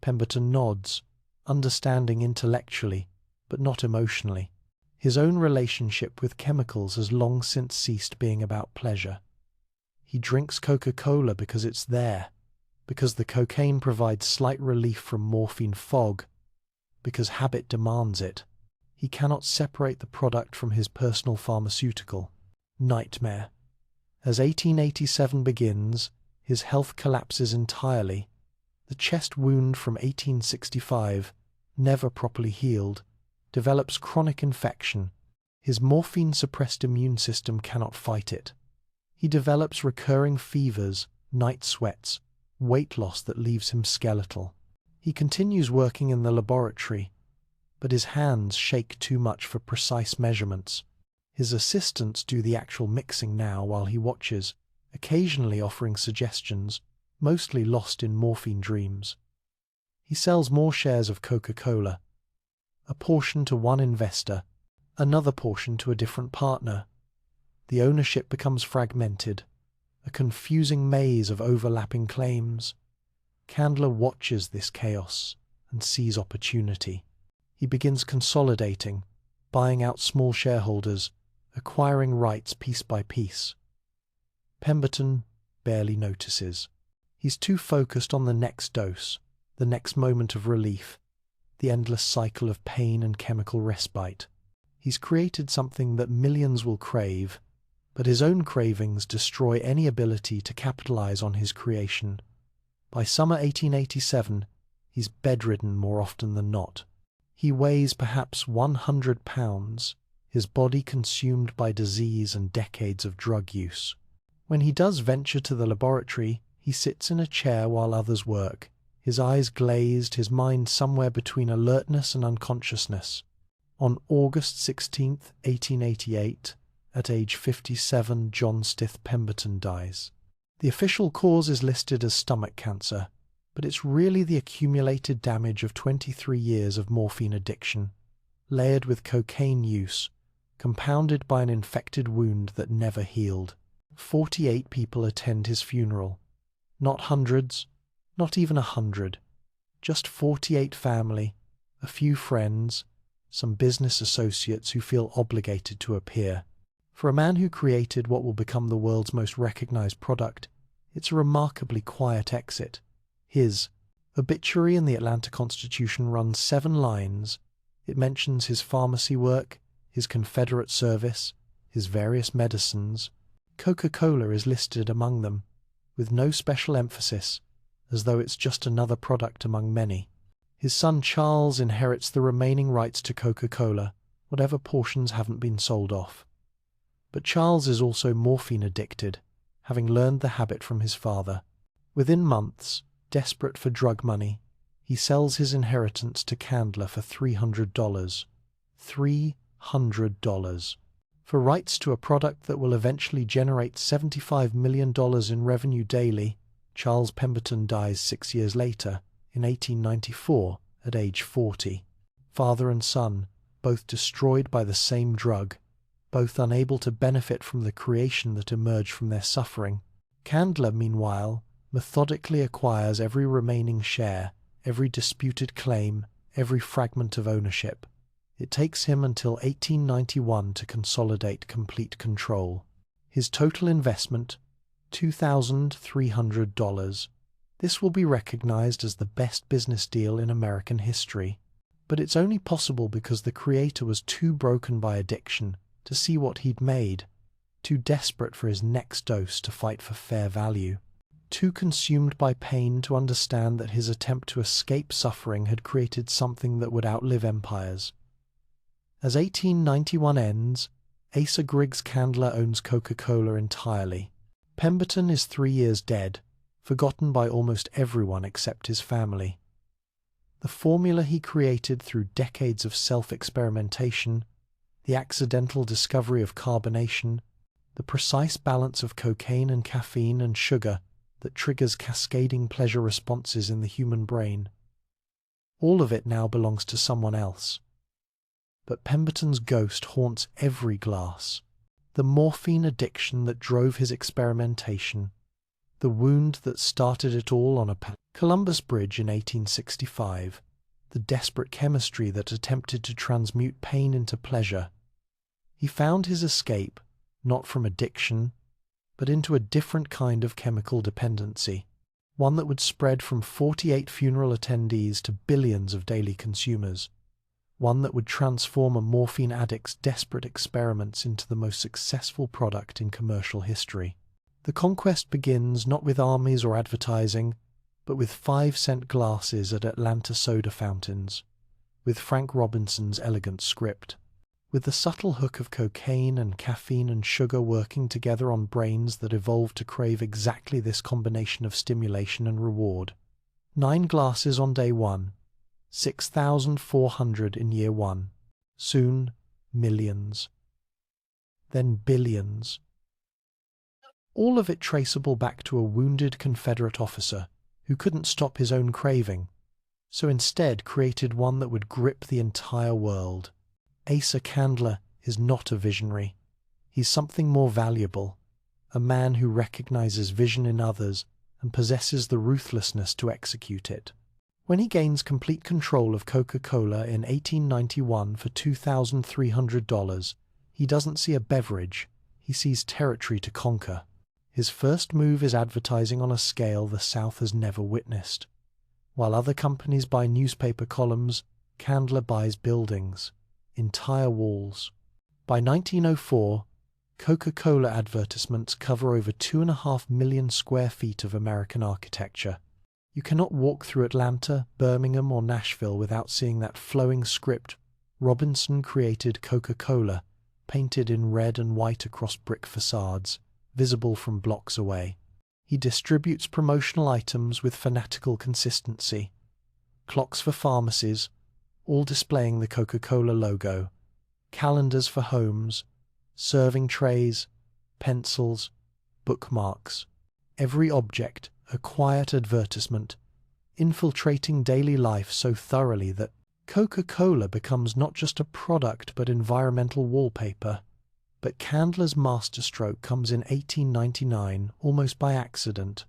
Pemberton nods, understanding intellectually, but not emotionally. His own relationship with chemicals has long since ceased being about pleasure. He drinks Coca-Cola because it's there, because the cocaine provides slight relief from morphine fog, because habit demands it. He cannot separate the product from his personal pharmaceutical. Nightmare. As 1887 begins, his health collapses entirely. The chest wound from 1865, never properly healed, develops chronic infection. His morphine-suppressed immune system cannot fight it. He develops recurring fevers, night sweats, weight loss that leaves him skeletal. He continues working in the laboratory, but his hands shake too much for precise measurements. His assistants do the actual mixing now while he watches, occasionally offering suggestions, mostly lost in morphine dreams. He sells more shares of Coca-Cola, a portion to one investor, another portion to a different partner. The ownership becomes fragmented, a confusing maze of overlapping claims. Candler watches this chaos and sees opportunity. He begins consolidating, buying out small shareholders, acquiring rights piece by piece. Pemberton barely notices. He's too focused on the next dose, the next moment of relief, the endless cycle of pain and chemical respite. He's created something that millions will crave, but his own cravings destroy any ability to capitalize on his creation. By summer 1887, he's bedridden more often than not. He weighs perhaps 100 pounds, his body consumed by disease and decades of drug use. When he does venture to the laboratory, he sits in a chair while others work, his eyes glazed, his mind somewhere between alertness and unconsciousness. On August 16, 1888, at age 57, John Stith Pemberton dies. The official cause is listed as stomach cancer, but it's really the accumulated damage of 23 years of morphine addiction, layered with cocaine use, compounded by an infected wound that never healed. 48 people attend his funeral. Not hundreds, not even 100. Just 48 family, a few friends, some business associates who feel obligated to appear. For a man who created what will become the world's most recognized product, it's a remarkably quiet exit. His obituary in the Atlanta Constitution runs 7 lines. It mentions his pharmacy work, his Confederate service, his various medicines. Coca-Cola is listed among them, with no special emphasis, as though it's just another product among many. His son Charles inherits the remaining rights to Coca-Cola, whatever portions haven't been sold off. But Charles is also morphine addicted, having learned the habit from his father. Within months, desperate for drug money, he sells his inheritance to Candler for $300. $300. For rights to a product that will eventually generate $75 million in revenue daily, Charles Pemberton dies 6 years later, in 1894, at age 40. Father and son, both destroyed by the same drug, both unable to benefit from the creation that emerged from their suffering. Candler, meanwhile, methodically acquires every remaining share, every disputed claim, every fragment of ownership. It takes him until 1891 to consolidate complete control. His total investment, $2,300. This will be recognized as the best business deal in American history. But it's only possible because the creator was too broken by addiction to see what he'd made, too desperate for his next dose to fight for fair value, too consumed by pain to understand that his attempt to escape suffering had created something that would outlive empires. As 1891 ends, Asa Griggs Candler owns Coca-Cola entirely. Pemberton is 3 years dead, forgotten by almost everyone except his family. The formula he created through decades of self-experimentation, the accidental discovery of carbonation, the precise balance of cocaine and caffeine and sugar that triggers cascading pleasure responses in the human brain. All of it now belongs to someone else. But Pemberton's ghost haunts every glass. The morphine addiction that drove his experimentation, the wound that started it all on a Columbus Bridge in 1865, the desperate chemistry that attempted to transmute pain into pleasure. He found his escape not from addiction, but into a different kind of chemical dependency, one that would spread from 48 funeral attendees to billions of daily consumers, one that would transform a morphine addict's desperate experiments into the most successful product in commercial history. The conquest begins not with armies or advertising, but with 5-cent glasses at Atlanta soda fountains, with Frank Robinson's elegant script, with the subtle hook of cocaine and caffeine and sugar working together on brains that evolved to crave exactly this combination of stimulation and reward. 9 glasses on day 1, 6,400 in year 1, soon millions, then billions. All of it traceable back to a wounded Confederate officer who couldn't stop his own craving, so instead created one that would grip the entire world. Asa Candler is not a visionary. He's something more valuable, a man who recognizes vision in others and possesses the ruthlessness to execute it. When he gains complete control of Coca-Cola in 1891 for $2,300, he doesn't see a beverage, he sees territory to conquer. His first move is advertising on a scale the South has never witnessed. While other companies buy newspaper columns, Candler buys buildings, entire walls. By 1904, Coca-Cola advertisements cover over 2.5 million square feet of American architecture. You cannot walk through Atlanta, Birmingham, or Nashville without seeing that flowing script, "Robinson created Coca-Cola," painted in red and white across brick facades, visible from blocks away. He distributes promotional items with fanatical consistency. Clocks for pharmacies, all displaying the Coca-Cola logo, calendars for homes, serving trays, pencils, bookmarks. Every object, a quiet advertisement, infiltrating daily life so thoroughly that Coca-Cola becomes not just a product but environmental wallpaper. But Candler's masterstroke comes in 1899, almost by accident.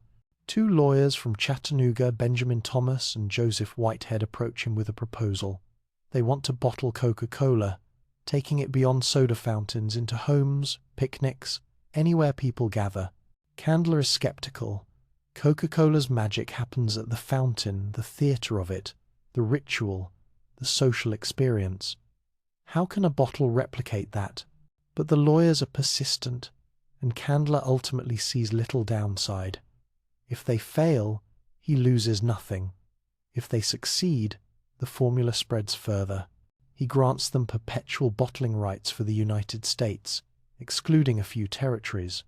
2 lawyers from Chattanooga, Benjamin Thomas and Joseph Whitehead, approach him with a proposal. They want to bottle Coca-Cola, taking it beyond soda fountains into homes, picnics, anywhere people gather. Candler is skeptical. Coca-Cola's magic happens at the fountain, the theatre of it, the ritual, the social experience. How can a bottle replicate that? But the lawyers are persistent, and Candler ultimately sees little downside. If they fail, he loses nothing. If they succeed, the formula spreads further. He grants them perpetual bottling rights for the United States, excluding a few territories.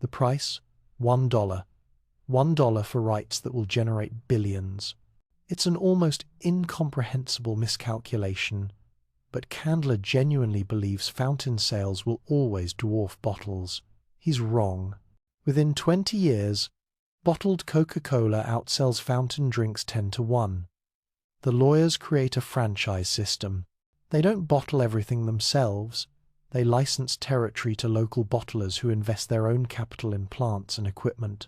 The price? $1. $1 for rights that will generate billions. It's an almost incomprehensible miscalculation, but Candler genuinely believes fountain sales will always dwarf bottles. He's wrong. Within 20 years, bottled Coca-Cola outsells fountain drinks 10-1. The lawyers create a franchise system. They don't bottle everything themselves. They license territory to local bottlers who invest their own capital in plants and equipment.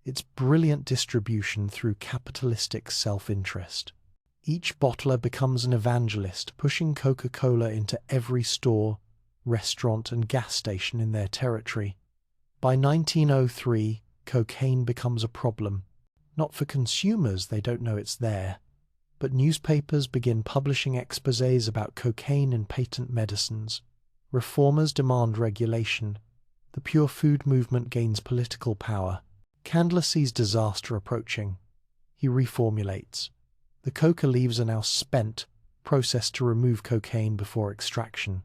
It's brilliant distribution through capitalistic self-interest. Each bottler becomes an evangelist, pushing Coca-Cola into every store, restaurant, and gas station in their territory. By 1903, cocaine becomes a problem. Not for consumers, they don't know it's there, but newspapers begin publishing exposés about cocaine in patent medicines. Reformers demand regulation. The pure food movement gains political power. Candler sees disaster approaching. He reformulates. The coca leaves are now spent, processed to remove cocaine before extraction.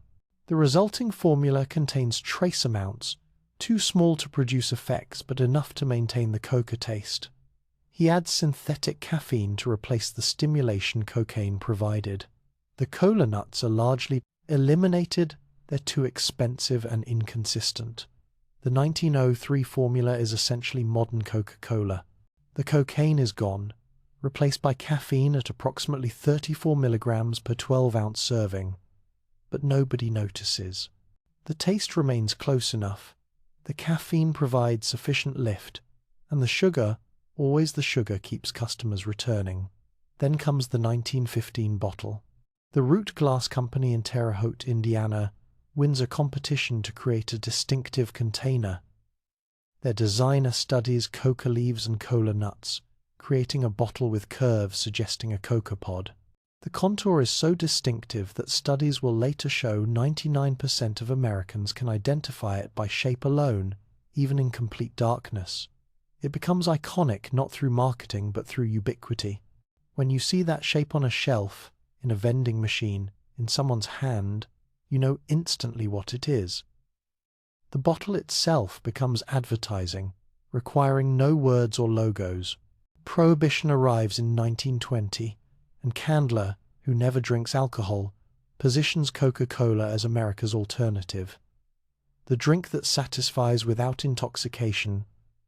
The resulting formula contains trace amounts, too small to produce effects but enough to maintain the Coca taste. He adds synthetic caffeine to replace the stimulation cocaine provided. The cola nuts are largely eliminated. They're too expensive and inconsistent. The 1903 formula is essentially modern Coca-Cola. The cocaine is gone, replaced by caffeine at approximately 34 milligrams per 12-ounce serving. But nobody notices. The taste remains close enough. The caffeine provides sufficient lift, and the sugar, always the sugar, keeps customers returning. Then comes the 1915 bottle. The Root Glass Company in Terre Haute, Indiana, wins a competition to create a distinctive container. Their designer studies coca leaves and cola nuts, creating a bottle with curves suggesting a coca pod. The contour is so distinctive that studies will later show 99% of Americans can identify it by shape alone, even in complete darkness. It becomes iconic not through marketing but through ubiquity. When you see that shape on a shelf, in a vending machine, in someone's hand, you know instantly what it is. The bottle itself becomes advertising, requiring no words or logos. Prohibition arrives in 1920, and Candler, who never drinks alcohol, positions Coca-Cola as America's alternative. The drink that satisfies without intoxication.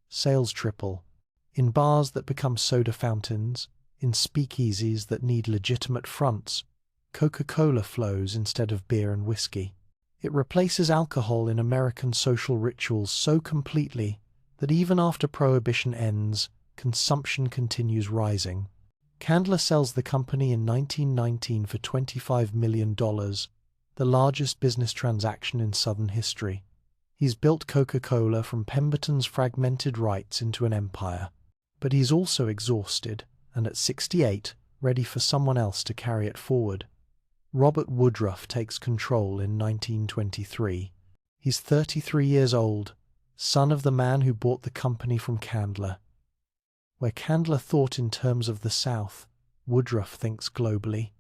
Sales triple. In bars that become soda fountains, in speakeasies that need legitimate fronts, Coca-Cola flows instead of beer and whiskey. It replaces alcohol in American social rituals so completely that even after Prohibition ends, consumption continues rising. Candler sells the company in 1919 for $25 million, the largest business transaction in Southern history. He's built Coca-Cola from Pemberton's fragmented rights into an empire. But he's also exhausted, and at 68, ready for someone else to carry it forward. Robert Woodruff takes control in 1923. He's 33 years old, son of the man who bought the company from Candler. Where Candler thought in terms of the South, Woodruff thinks globally.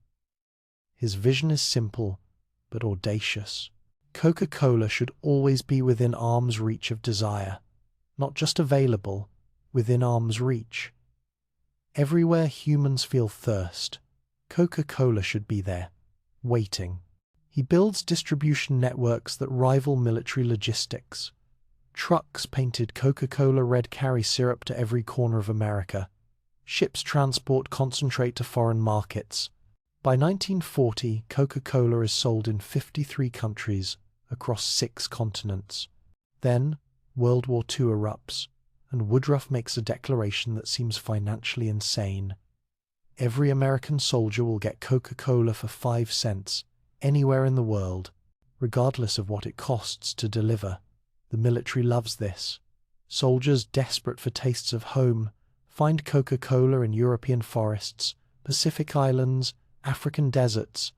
His vision is simple, but audacious. Coca-Cola should always be within arm's reach of desire, not just available, within arm's reach. Everywhere humans feel thirst, Coca-Cola should be there, waiting. He builds distribution networks that rival military logistics. Trucks painted Coca-Cola red carry syrup to every corner of America. Ships transport concentrate to foreign markets. By 1940, Coca-Cola is sold in 53 countries across 6 continents. Then, World War II erupts, and Woodruff makes a declaration that seems financially insane. Every American soldier will get Coca-Cola for 5 cents, anywhere in the world, regardless of what it costs to deliver. The military loves this. Soldiers desperate for tastes of home find Coca-Cola in European forests, Pacific islands, African deserts.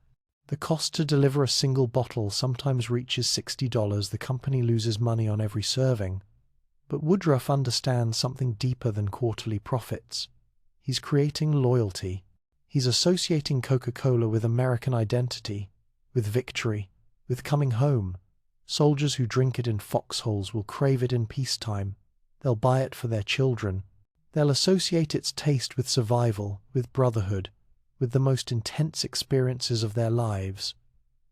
The cost to deliver a single bottle sometimes reaches $60. The company loses money on every serving. But Woodruff understands something deeper than quarterly profits. He's creating loyalty. He's associating Coca-Cola with American identity, with victory, with coming home. Soldiers who drink it in foxholes will crave it in peacetime. They'll buy it for their children. They'll associate its taste with survival, with brotherhood, with the most intense experiences of their lives.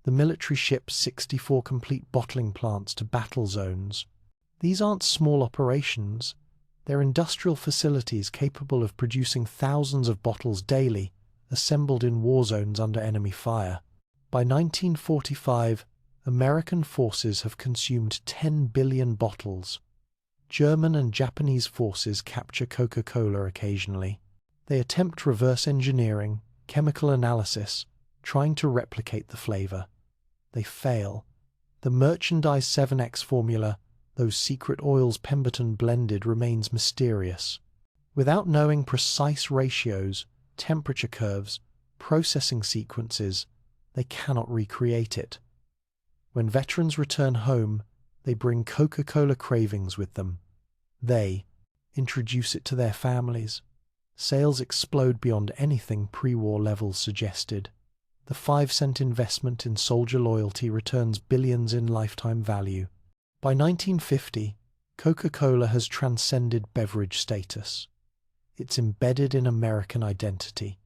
The military ships 64 complete bottling plants to battle zones. These aren't small operations. They're industrial facilities capable of producing thousands of bottles daily, assembled in war zones under enemy fire. By 1945, American forces have consumed 10 billion bottles. German and Japanese forces capture Coca-Cola occasionally. They attempt reverse engineering, chemical analysis, trying to replicate the flavor. They fail. The merchandise 7X formula, those secret oils Pemberton blended, remains mysterious. Without knowing precise ratios, temperature curves, processing sequences, they cannot recreate it. When veterans return home, they bring Coca-Cola cravings with them. They introduce it to their families. Sales explode beyond anything pre-war levels suggested. The 5-cent investment in soldier loyalty returns billions in lifetime value. By 1950, Coca-Cola has transcended beverage status. It's embedded in American identity.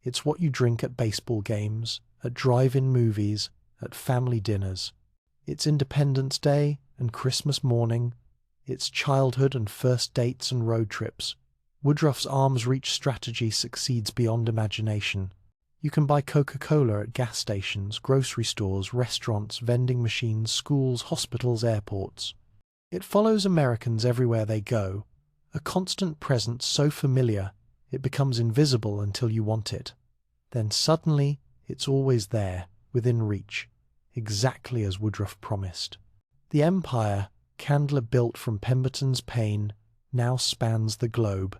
It's what you drink at baseball games, at drive-in movies, at family dinners. It's Independence Day and Christmas morning. It's childhood and first dates and road trips. Woodruff's arm's-reach strategy succeeds beyond imagination. You can buy Coca-Cola at gas stations, grocery stores, restaurants, vending machines, schools, hospitals, airports. It follows Americans everywhere they go, a constant presence so familiar it becomes invisible until you want it. Then suddenly, it's always there, within reach, exactly as Woodruff promised. The empire Candler built from Pemberton's pain now spans the globe.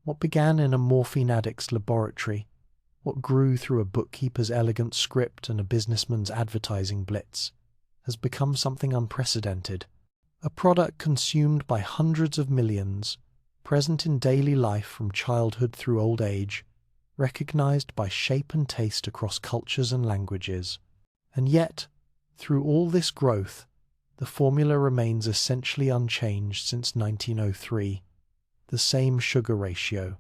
What began in a morphine addict's laboratory, what grew through a bookkeeper's elegant script and a businessman's advertising blitz, has become something unprecedented. A product consumed by hundreds of millions, present in daily life from childhood through old age, recognized by shape and taste across cultures and languages. And yet, through all this growth, the formula remains essentially unchanged since 1903. The same sugar ratio,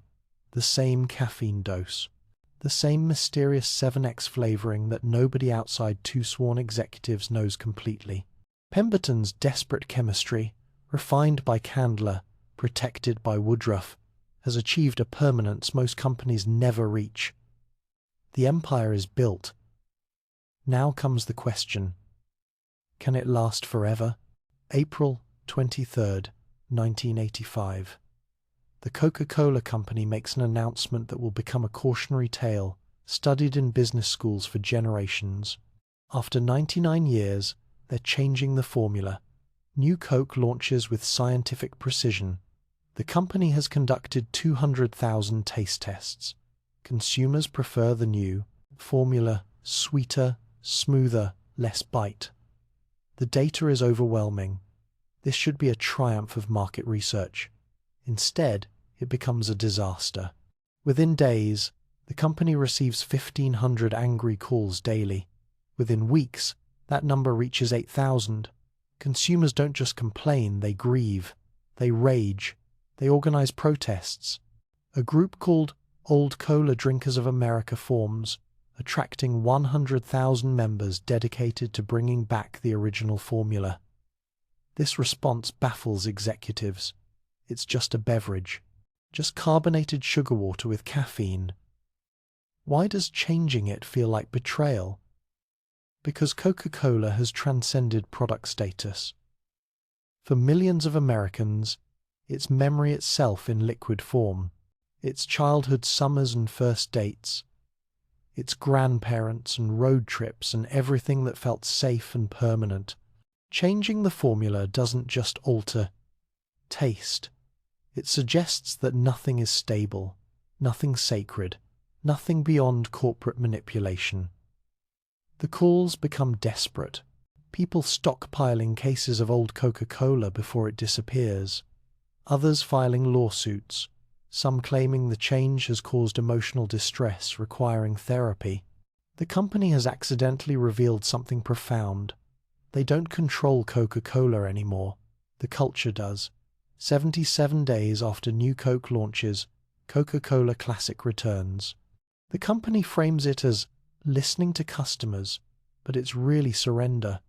the same caffeine dose, the same mysterious 7X flavoring that nobody outside two sworn executives knows completely. Pemberton's desperate chemistry, refined by Candler, protected by Woodruff, has achieved a permanence most companies never reach. The empire is built. Now comes the question: can it last forever? April 23rd, 1985. The Coca-Cola Company makes an announcement that will become a cautionary tale, studied in business schools for generations. After 99 years, they're changing the formula. New Coke launches with scientific precision. The company has conducted 200,000 taste tests. Consumers prefer the new formula: sweeter, smoother, less bite. The data is overwhelming. This should be a triumph of market research. Instead, it becomes a disaster. Within days, the company receives 1,500 angry calls daily. Within weeks, that number reaches 8,000. Consumers don't just complain, they grieve, they rage, they organize protests. A group called Old Cola Drinkers of America forms, attracting 100,000 members dedicated to bringing back the original formula. This response baffles executives. It's just a beverage, just carbonated sugar water with caffeine. Why does changing it feel like betrayal? Because Coca-Cola has transcended product status. For millions of Americans, it's memory itself in liquid form. It's childhood summers and first dates. It's grandparents and road trips and everything that felt safe and permanent. Changing the formula doesn't just alter taste. It suggests that nothing is stable, nothing sacred, nothing beyond corporate manipulation. The calls become desperate. People stockpiling cases of old Coca-Cola before it disappears. Others filing lawsuits, some claiming the change has caused emotional distress requiring therapy. The company has accidentally revealed something profound. They don't control Coca-Cola anymore. The culture does. 77 days after New Coke launches, Coca-Cola Classic returns. The company frames it as listening to customers, but it's really surrender.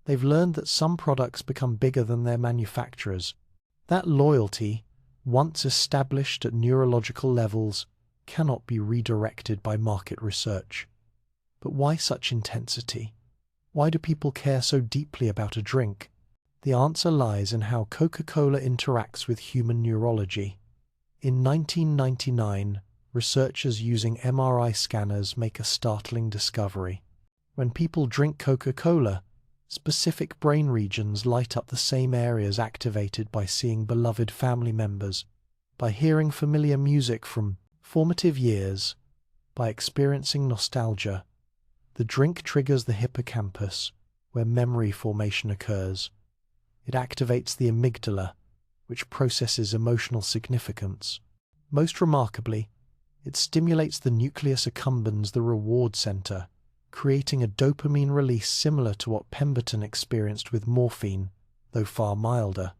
They've learned that some products become bigger than their manufacturers. That loyalty, once established at neurological levels, cannot be redirected by market research. But why such intensity? Why do people care so deeply about a drink? The answer lies in how Coca-Cola interacts with human neurology. In 1999, researchers using MRI scanners make a startling discovery. When people drink Coca-Cola, specific brain regions light up the same areas activated by seeing beloved family members, by hearing familiar music from formative years, by experiencing nostalgia. The drink triggers the hippocampus, where memory formation occurs. It activates the amygdala, which processes emotional significance. Most remarkably, it stimulates the nucleus accumbens, the reward center, creating a dopamine release similar to what Pemberton experienced with morphine, though far milder.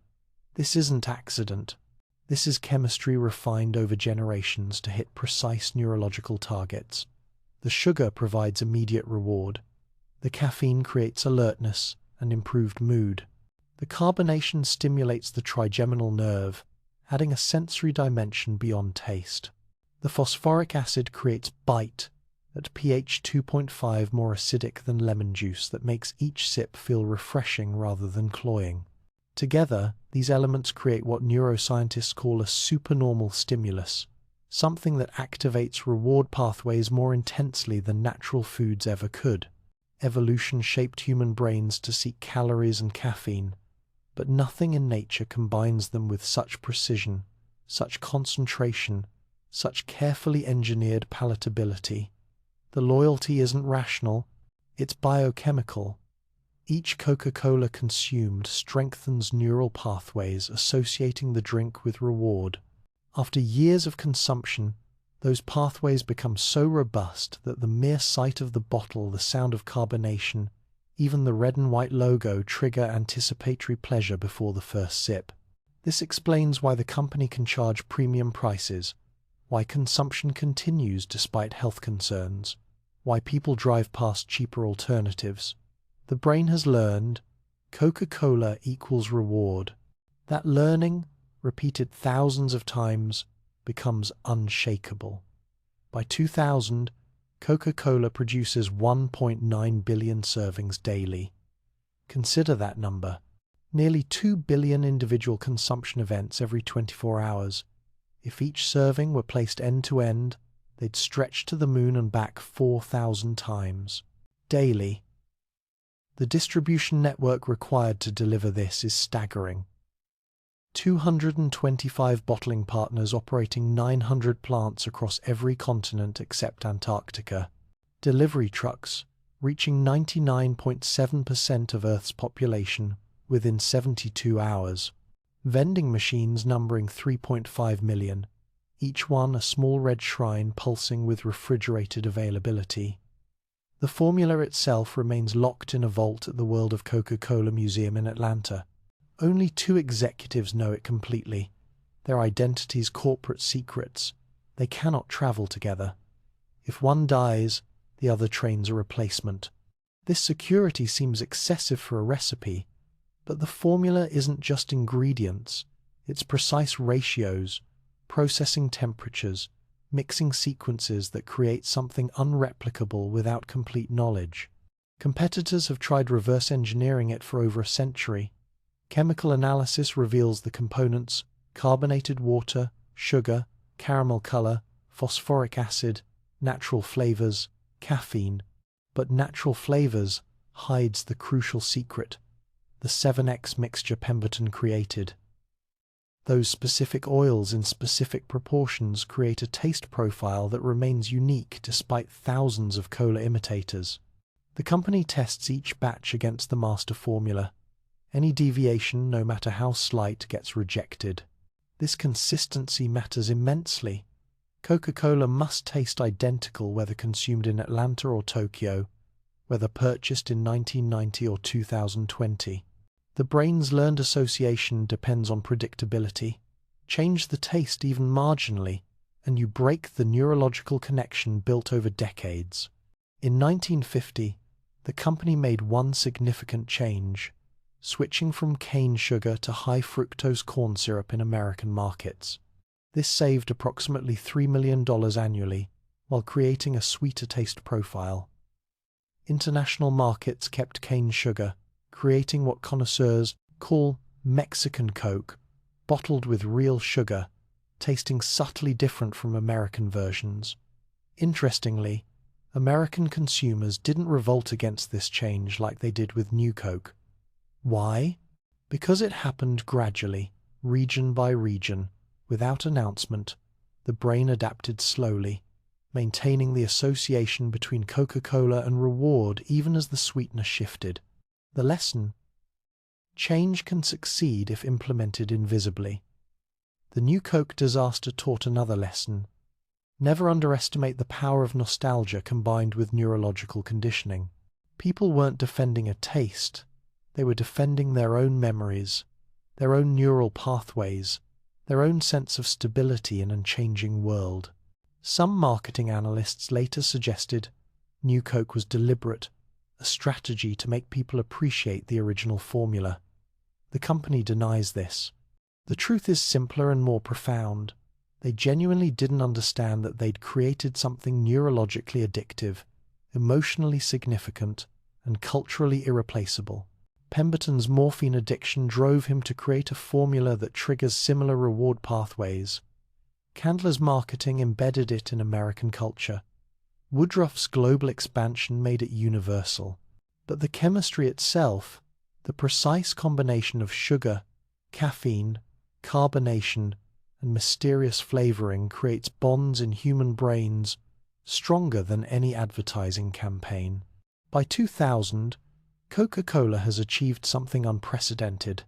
This isn't accident. This is chemistry refined over generations to hit precise neurological targets. The sugar provides immediate reward. The caffeine creates alertness and improved mood. The carbonation stimulates the trigeminal nerve, adding a sensory dimension beyond taste. The phosphoric acid creates bite at pH 2.5 more acidic than lemon juice that makes each sip feel refreshing rather than cloying. Together, these elements create what neuroscientists call a supernormal stimulus, something that activates reward pathways more intensely than natural foods ever could. Evolution shaped human brains to seek calories and caffeine, but nothing in nature combines them with such precision, such concentration, such carefully engineered palatability. The loyalty isn't rational, it's biochemical. Each Coca-Cola consumed strengthens neural pathways associating the drink with reward. After years of consumption, those pathways become so robust that the mere sight of the bottle, the sound of carbonation, even the red and white logo trigger anticipatory pleasure before the first sip. This explains why the company can charge premium prices, why consumption continues despite health concerns, why people drive past cheaper alternatives. The brain has learned Coca-Cola equals reward. That learning, repeated thousands of times, becomes unshakable. By 2000, Coca-Cola produces 1.9 billion servings daily. Consider that number. Nearly 2 billion individual consumption events every 24 hours. If each serving were placed end to end, they'd stretch to the moon and back 4,000 times. Daily. The distribution network required to deliver this is staggering. 225 bottling partners operating 900 plants across every continent except Antarctica. Delivery trucks, reaching 99.7% of Earth's population within 72 hours. Vending machines numbering 3.5 million, each one a small red shrine pulsing with refrigerated availability. The formula itself remains locked in a vault at the World of Coca-Cola Museum in Atlanta. Only 2 executives know it completely. Their identities corporate secrets. They cannot travel together. If one dies, the other trains a replacement. This security seems excessive for a recipe, but the formula isn't just ingredients, it's precise ratios, processing temperatures, mixing sequences that create something unreplicable without complete knowledge. Competitors have tried reverse engineering it for over a century. Chemical analysis reveals the components: carbonated water, sugar, caramel color, phosphoric acid, natural flavors, caffeine. But natural flavors hides the crucial secret, the 7x mixture Pemberton created. Those specific oils in specific proportions create a taste profile that remains unique despite thousands of cola imitators. The company tests each batch against the master formula. Any deviation, no matter how slight, gets rejected. This consistency matters immensely. Coca-Cola must taste identical whether consumed in Atlanta or Tokyo, whether purchased in 1990 or 2020. The brain's learned association depends on predictability. Change the taste even marginally, and you break the neurological connection built over decades. In 1950, the company made one significant change, switching from cane sugar to high-fructose corn syrup in American markets. This saved approximately $3 million annually, while creating a sweeter taste profile. International markets kept cane sugar, creating what connoisseurs call Mexican Coke, bottled with real sugar, tasting subtly different from American versions. Interestingly, American consumers didn't revolt against this change like they did with New Coke. Why? Because it happened gradually, region by region, without announcement. The brain adapted slowly, maintaining the association between Coca-Cola and reward even as the sweetness shifted. The lesson: change can succeed if implemented invisibly. The New Coke disaster taught another lesson. Never underestimate the power of nostalgia combined with neurological conditioning. People weren't defending a taste, they were defending their own memories, their own neural pathways, their own sense of stability in a changing world. Some marketing analysts later suggested New Coke was deliberate, a strategy to make people appreciate the original formula. The company denies this. The truth is simpler and more profound. They genuinely didn't understand that they'd created something neurologically addictive, emotionally significant, and culturally irreplaceable. Pemberton's morphine addiction drove him to create a formula that triggers similar reward pathways. Candler's marketing embedded it in American culture. Woodruff's global expansion made it universal. But the chemistry itself, the precise combination of sugar, caffeine, carbonation, and mysterious flavoring creates bonds in human brains stronger than any advertising campaign. By 2000, Coca-Cola has achieved something unprecedented,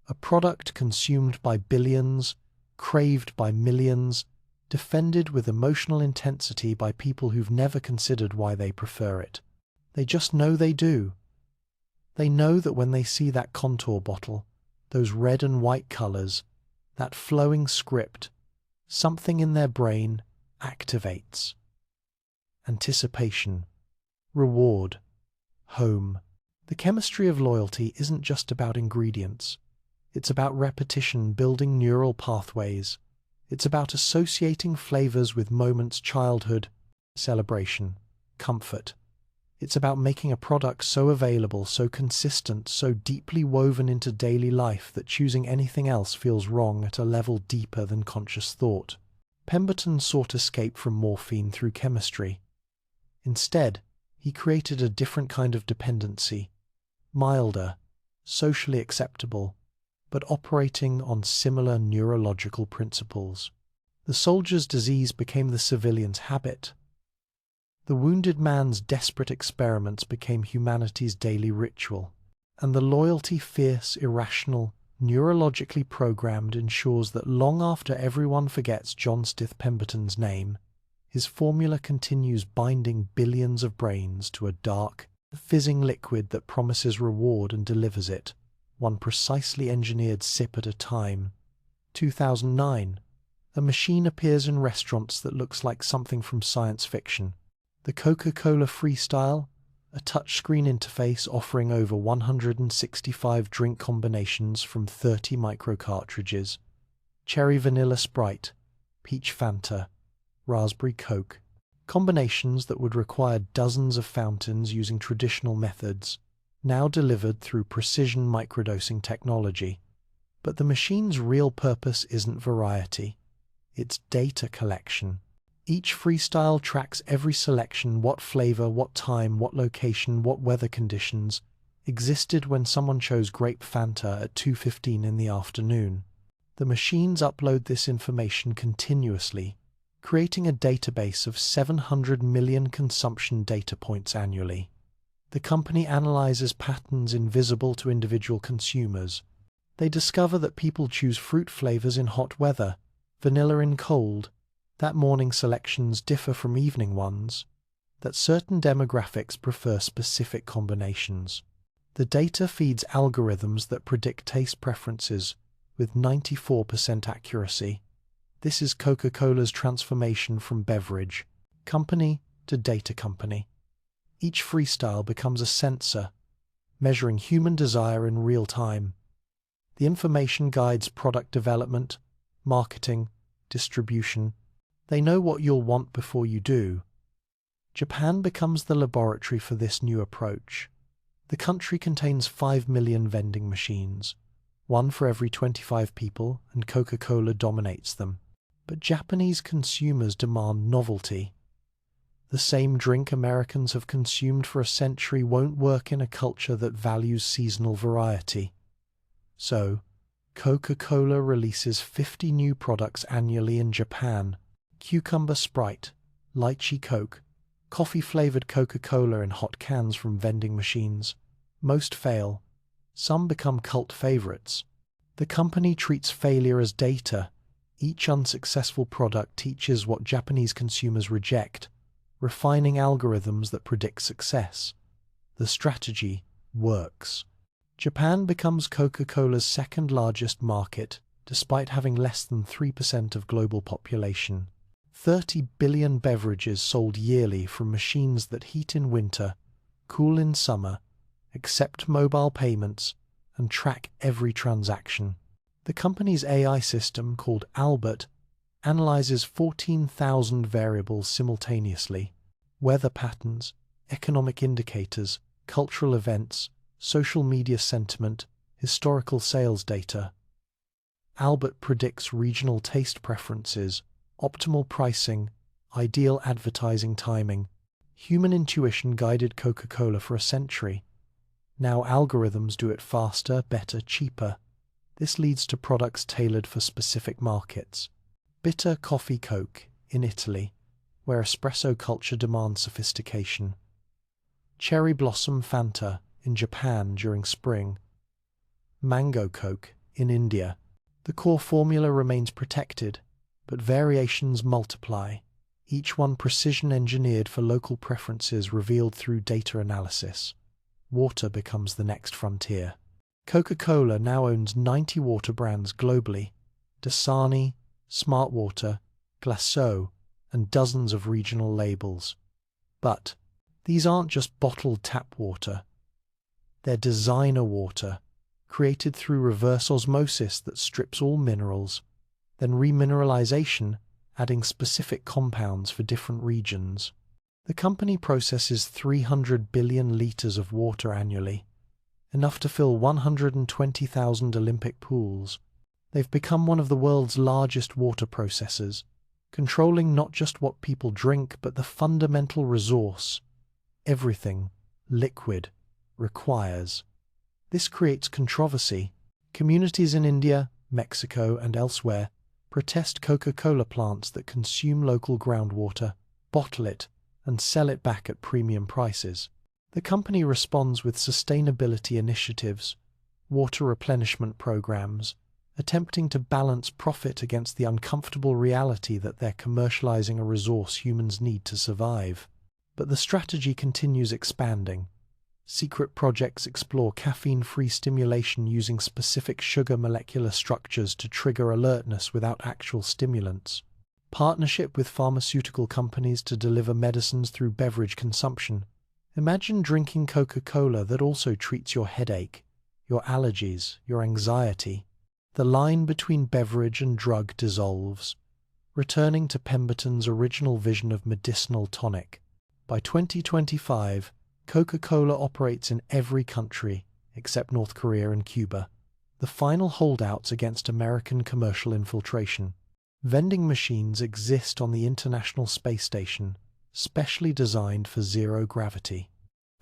a product consumed by billions, craved by millions, defended with emotional intensity by people who've never considered why they prefer it. They just know they do. They know that when they see that contour bottle, those red and white colors, that flowing script, something in their brain activates. Anticipation, reward, home. The chemistry of loyalty isn't just about ingredients. It's about repetition building neural pathways. It's about associating flavors with moments, childhood, celebration, comfort. It's about making a product so available, so consistent, so deeply woven into daily life that choosing anything else feels wrong at a level deeper than conscious thought. Pemberton sought escape from morphine through chemistry. Instead, he created a different kind of dependency, milder, socially acceptable, but operating on similar neurological principles. The soldier's disease became the civilian's habit. The wounded man's desperate experiments became humanity's daily ritual. And the loyalty, fierce, irrational, neurologically programmed, ensures that long after everyone forgets John Stith Pemberton's name, his formula continues binding billions of brains to a dark, fizzing liquid that promises reward and delivers it, one precisely engineered sip at a time. 2009. A machine appears in restaurants that looks like something from science fiction. The Coca-Cola Freestyle, a touchscreen interface offering over 165 drink combinations from 30 micro-cartridges. Cherry Vanilla Sprite, Peach Fanta, Raspberry Coke. Combinations that would require dozens of fountains using traditional methods, now delivered through precision microdosing technology. But the machine's real purpose isn't variety, it's data collection. Each freestyle tracks every selection, what flavor, what time, what location, what weather conditions existed when someone chose grape Fanta at 2:15 in the afternoon. The machines upload this information continuously, creating a database of 700 million consumption data points annually. The company analyzes patterns invisible to individual consumers. They discover that people choose fruit flavors in hot weather, vanilla in cold, that morning selections differ from evening ones, that certain demographics prefer specific combinations. The data feeds algorithms that predict taste preferences with 94% accuracy. This is Coca-Cola's transformation from beverage company to data company. Each freestyle becomes a sensor, measuring human desire in real time. The information guides product development, marketing, distribution. They know what you'll want before you do. Japan becomes the laboratory for this new approach. The country contains 5 million vending machines, one for every 25 people, and Coca-Cola dominates them. But Japanese consumers demand novelty. The same drink Americans have consumed for a century won't work in a culture that values seasonal variety. So, Coca-Cola releases 50 new products annually in Japan. Cucumber Sprite, lychee Coke, coffee-flavored Coca-Cola in hot cans from vending machines. Most fail. Some become cult favorites. The company treats failure as data. Each unsuccessful product teaches what Japanese consumers reject, refining algorithms that predict success. The strategy works. Japan becomes Coca-Cola's second largest market, despite having less than 3% of global population. 30 billion beverages sold yearly from machines that heat in winter, cool in summer, accept mobile payments, and track every transaction. The company's AI system, called Albert, analyzes 14,000 variables simultaneously: weather patterns, economic indicators, cultural events, social media sentiment, historical sales data. Albert predicts regional taste preferences, optimal pricing, ideal advertising timing. Human intuition guided Coca-Cola for a century. Now algorithms do it faster, better, cheaper. This leads to products tailored for specific markets. Bitter coffee Coke in Italy, where espresso culture demands sophistication. Cherry blossom Fanta in Japan during spring. Mango Coke in India. The core formula remains protected, but variations multiply, each one precision-engineered for local preferences revealed through data analysis. Water becomes the next frontier. Coca-Cola now owns 90 water brands globally: Dasani, Smartwater, Glaceau, and dozens of regional labels. But these aren't just bottled tap water. They're designer water, created through reverse osmosis that strips all minerals, then remineralization, adding specific compounds for different regions. The company processes 300 billion liters of water annually, enough to fill 120,000 Olympic pools. They've become one of the world's largest water processors, controlling not just what people drink, but the fundamental resource everything liquid requires. This creates controversy. Communities in India, Mexico, and elsewhere protest Coca-Cola plants that consume local groundwater, bottle it, and sell it back at premium prices. The company responds with sustainability initiatives, water replenishment programs, attempting to balance profit against the uncomfortable reality that they're commercializing a resource humans need to survive. But the strategy continues expanding. Secret projects explore caffeine-free stimulation using specific sugar molecular structures to trigger alertness without actual stimulants. Partnership with pharmaceutical companies to deliver medicines through beverage consumption. Imagine drinking Coca-Cola that also treats your headache, your allergies, your anxiety. The line between beverage and drug dissolves, returning to Pemberton's original vision of medicinal tonic. By 2025, Coca-Cola operates in every country except North Korea and Cuba, the final holdouts against American commercial infiltration. Vending machines exist on the International Space Station, specially designed for zero gravity.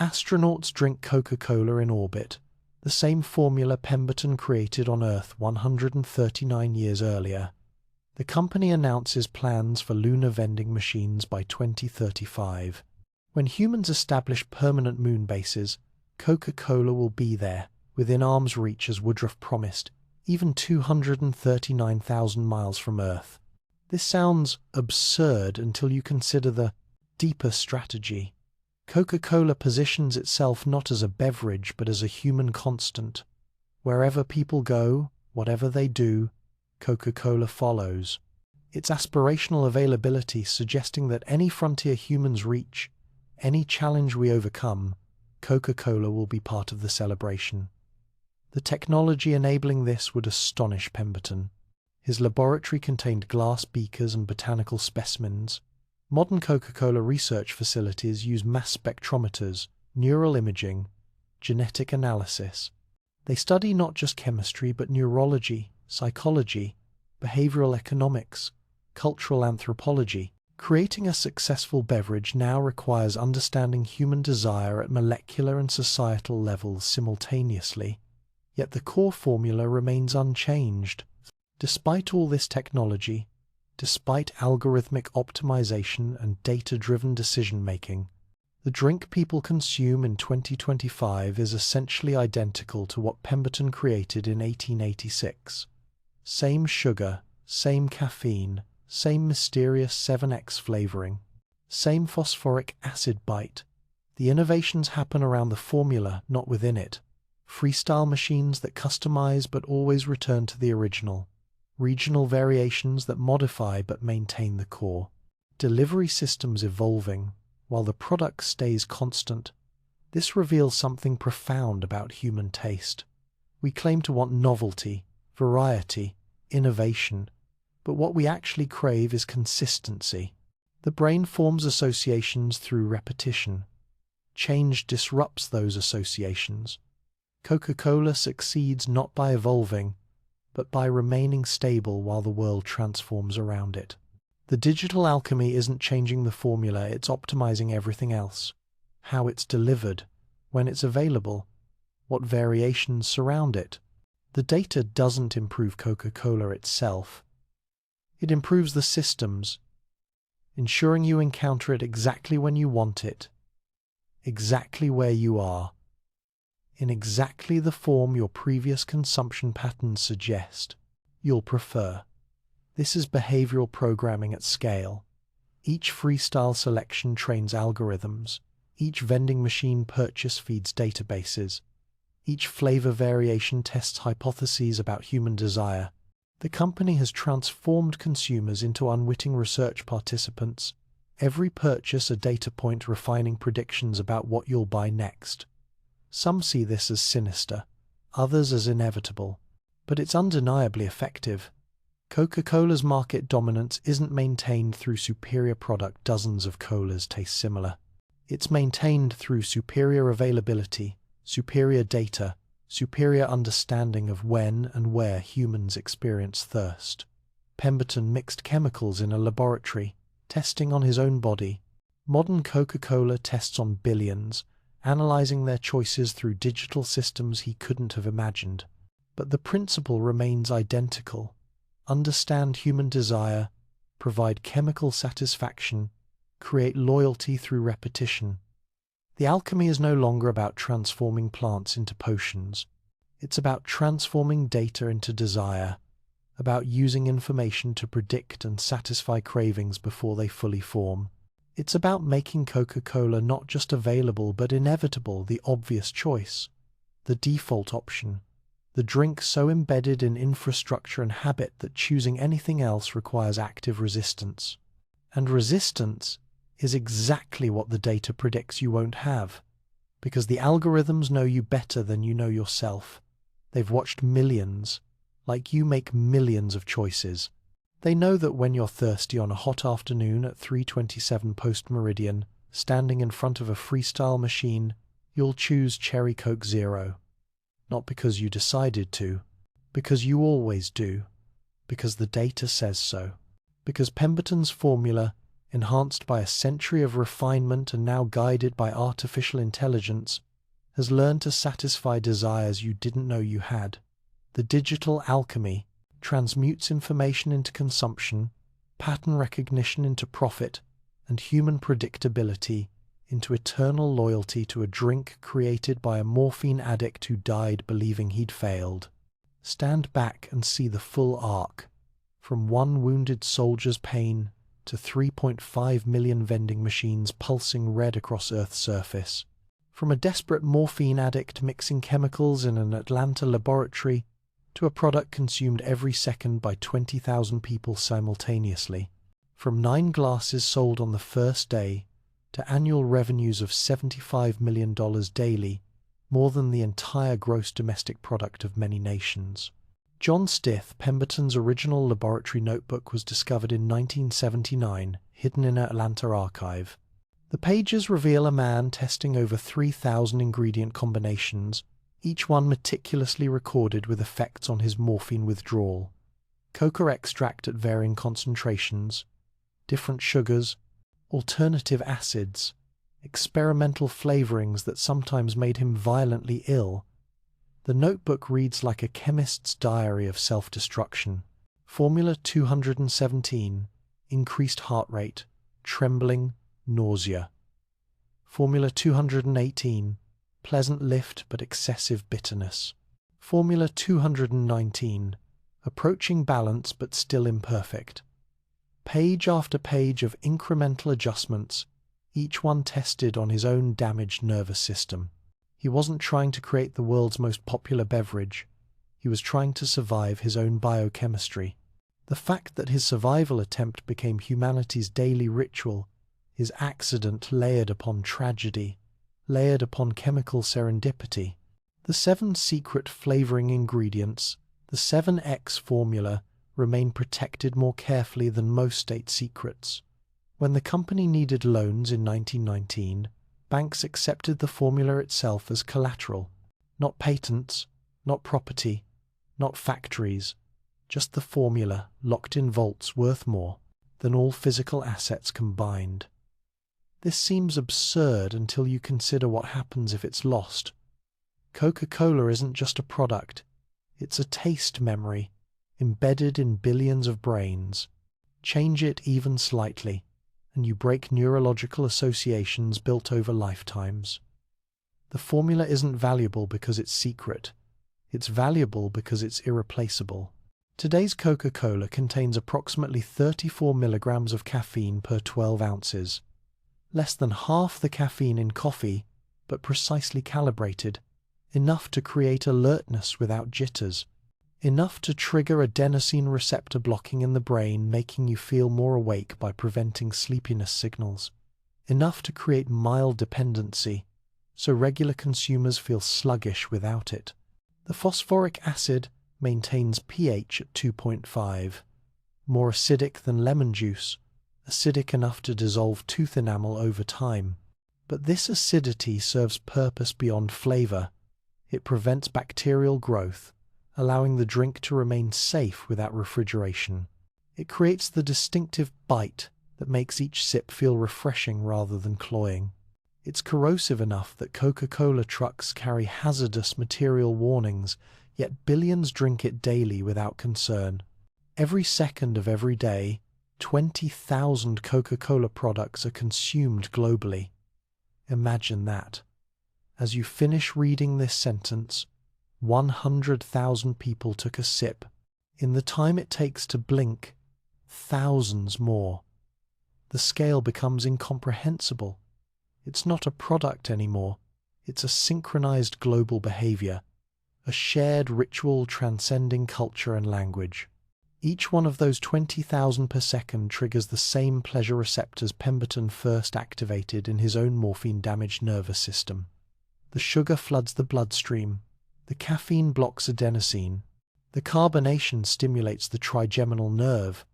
Astronauts drink Coca-Cola in orbit, the same formula Pemberton created on Earth 139 years earlier. The company announces plans for lunar vending machines by 2035. When humans establish permanent moon bases, Coca-Cola will be there, within arm's reach as Woodruff promised, even 239,000 miles from Earth. This sounds absurd until you consider the deeper strategy. Coca-Cola positions itself not as a beverage but as a human constant. Wherever people go, whatever they do, Coca-Cola follows. Its aspirational availability suggesting that any frontier humans reach, any challenge we overcome, Coca-Cola will be part of the celebration. The technology enabling this would astonish Pemberton. His laboratory contained glass beakers and botanical specimens. Modern Coca-Cola research facilities use mass spectrometers, neural imaging, genetic analysis. They study not just chemistry but neurology, psychology, behavioral economics, cultural anthropology. Creating a successful beverage now requires understanding human desire at molecular and societal levels simultaneously. Yet the core formula remains unchanged. Despite all this technology, despite algorithmic optimization and data-driven decision-making, the drink people consume in 2025 is essentially identical to what Pemberton created in 1886. Same sugar, same caffeine, same mysterious 7X flavoring, same phosphoric acid bite. The innovations happen around the formula, not within it. Freestyle machines that customize but always return to the original. Regional variations that modify but maintain the core. Delivery systems evolving, while the product stays constant. This reveals something profound about human taste. We claim to want novelty, variety, innovation, but what we actually crave is consistency. The brain forms associations through repetition. Change disrupts those associations. Coca-Cola succeeds not by evolving, but by remaining stable while the world transforms around it. The digital alchemy isn't changing the formula, it's optimizing everything else. How it's delivered, when it's available, what variations surround it. The data doesn't improve Coca-Cola itself. It improves the systems, ensuring you encounter it exactly when you want it, exactly where you are, in exactly the form your previous consumption patterns suggest you'll prefer. This is behavioral programming at scale. Each freestyle selection trains algorithms. Each vending machine purchase feeds databases. Each flavor variation tests hypotheses about human desire. The company has transformed consumers into unwitting research participants. Every purchase a data point refining predictions about what you'll buy next. Some see this as sinister, others as inevitable, but it's undeniably effective. Coca-Cola's market dominance isn't maintained through superior product. Dozens of colas taste similar. It's maintained through superior availability, superior data, superior understanding of when and where humans experience thirst. Pemberton mixed chemicals in a laboratory, testing on his own body. Modern Coca-Cola tests on billions, analyzing their choices through digital systems he couldn't have imagined. But the principle remains identical. Understand human desire, provide chemical satisfaction, create loyalty through repetition. The alchemy is no longer about transforming plants into potions. It's about transforming data into desire, about using information to predict and satisfy cravings before they fully form. It's about making Coca-Cola not just available but inevitable, the obvious choice, the default option, the drink so embedded in infrastructure and habit that choosing anything else requires active resistance. And resistance is exactly what the data predicts you won't have, because the algorithms know you better than you know yourself. They've watched millions, like you make millions of choices. They know that when you're thirsty on a hot afternoon at 3:27 post-meridian, standing in front of a freestyle machine, you'll choose Cherry Coke Zero. Not because you decided to, because you always do, because the data says so. Because Pemberton's formula, enhanced by a century of refinement and now guided by artificial intelligence, has learned to satisfy desires you didn't know you had. The digital alchemy transmutes information into consumption, pattern recognition into profit, and human predictability into eternal loyalty to a drink created by a morphine addict who died believing he'd failed. Stand back and see the full arc, from one wounded soldier's pain to 3.5 million vending machines pulsing red across Earth's surface. From a desperate morphine addict mixing chemicals in an Atlanta laboratory to a product consumed every second by 20,000 people simultaneously. From 9 glasses sold on the first day to annual revenues of $75 million daily, more than the entire gross domestic product of many nations. John Stith, Pemberton's original laboratory notebook, was discovered in 1979, hidden in an Atlanta archive. The pages reveal a man testing over 3,000 ingredient combinations, each one meticulously recorded with effects on his morphine withdrawal. Coca extract at varying concentrations, different sugars, alternative acids, experimental flavorings that sometimes made him violently ill. The notebook reads like a chemist's diary of self-destruction. Formula 217, increased heart rate, trembling, nausea. Formula 218, pleasant lift but excessive bitterness. Formula 219, approaching balance but still imperfect. Page after page of incremental adjustments, each one tested on his own damaged nervous system. He wasn't trying to create the world's most popular beverage. He was trying to survive his own biochemistry. The fact that his survival attempt became humanity's daily ritual, his accident layered upon tragedy, layered upon chemical serendipity. The 7 secret flavoring ingredients, the 7X formula, remain protected more carefully than most state secrets. When the company needed loans in 1919, banks accepted the formula itself as collateral. Not patents, not property, not factories, just the formula locked in vaults worth more than all physical assets combined. This seems absurd until you consider what happens if it's lost. Coca-Cola isn't just a product, it's a taste memory, embedded in billions of brains. Change it even slightly, and you break neurological associations built over lifetimes. The formula isn't valuable because it's secret. It's valuable because it's irreplaceable. Today's Coca-Cola contains approximately 34 milligrams of caffeine per 12 ounces. Less than half the caffeine in coffee, but precisely calibrated. Enough to create alertness without jitters. Enough to trigger adenosine receptor blocking in the brain, making you feel more awake by preventing sleepiness signals. Enough to create mild dependency, so regular consumers feel sluggish without it. The phosphoric acid maintains pH at 2.5, more acidic than lemon juice, acidic enough to dissolve tooth enamel over time. But this acidity serves purpose beyond flavor. It prevents bacterial growth, allowing the drink to remain safe without refrigeration. It creates the distinctive bite that makes each sip feel refreshing rather than cloying. It's corrosive enough that Coca-Cola trucks carry hazardous material warnings, yet billions drink it daily without concern. Every second of every day, 20,000 Coca-Cola products are consumed globally. Imagine that. As you finish reading this sentence, 100,000 people took a sip. In the time it takes to blink, thousands more. The scale becomes incomprehensible. It's not a product anymore. It's a synchronized global behavior, a shared ritual transcending culture and language. Each one of those 20,000 per second triggers the same pleasure receptors Pemberton first activated in his own morphine-damaged nervous system. The sugar floods the bloodstream. The caffeine blocks adenosine. The carbonation stimulates the trigeminal nerve.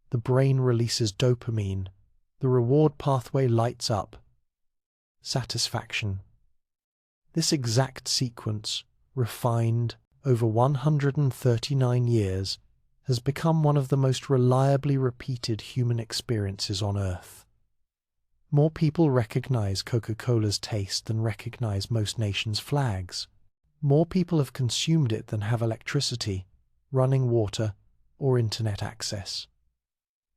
The brain releases dopamine. The reward pathway lights up. Satisfaction. This exact sequence, refined over 139 years, has become one of the most reliably repeated human experiences on Earth. More people recognize Coca-Cola's taste than recognize most nations' flags. More people have consumed it than have electricity, running water, or internet access.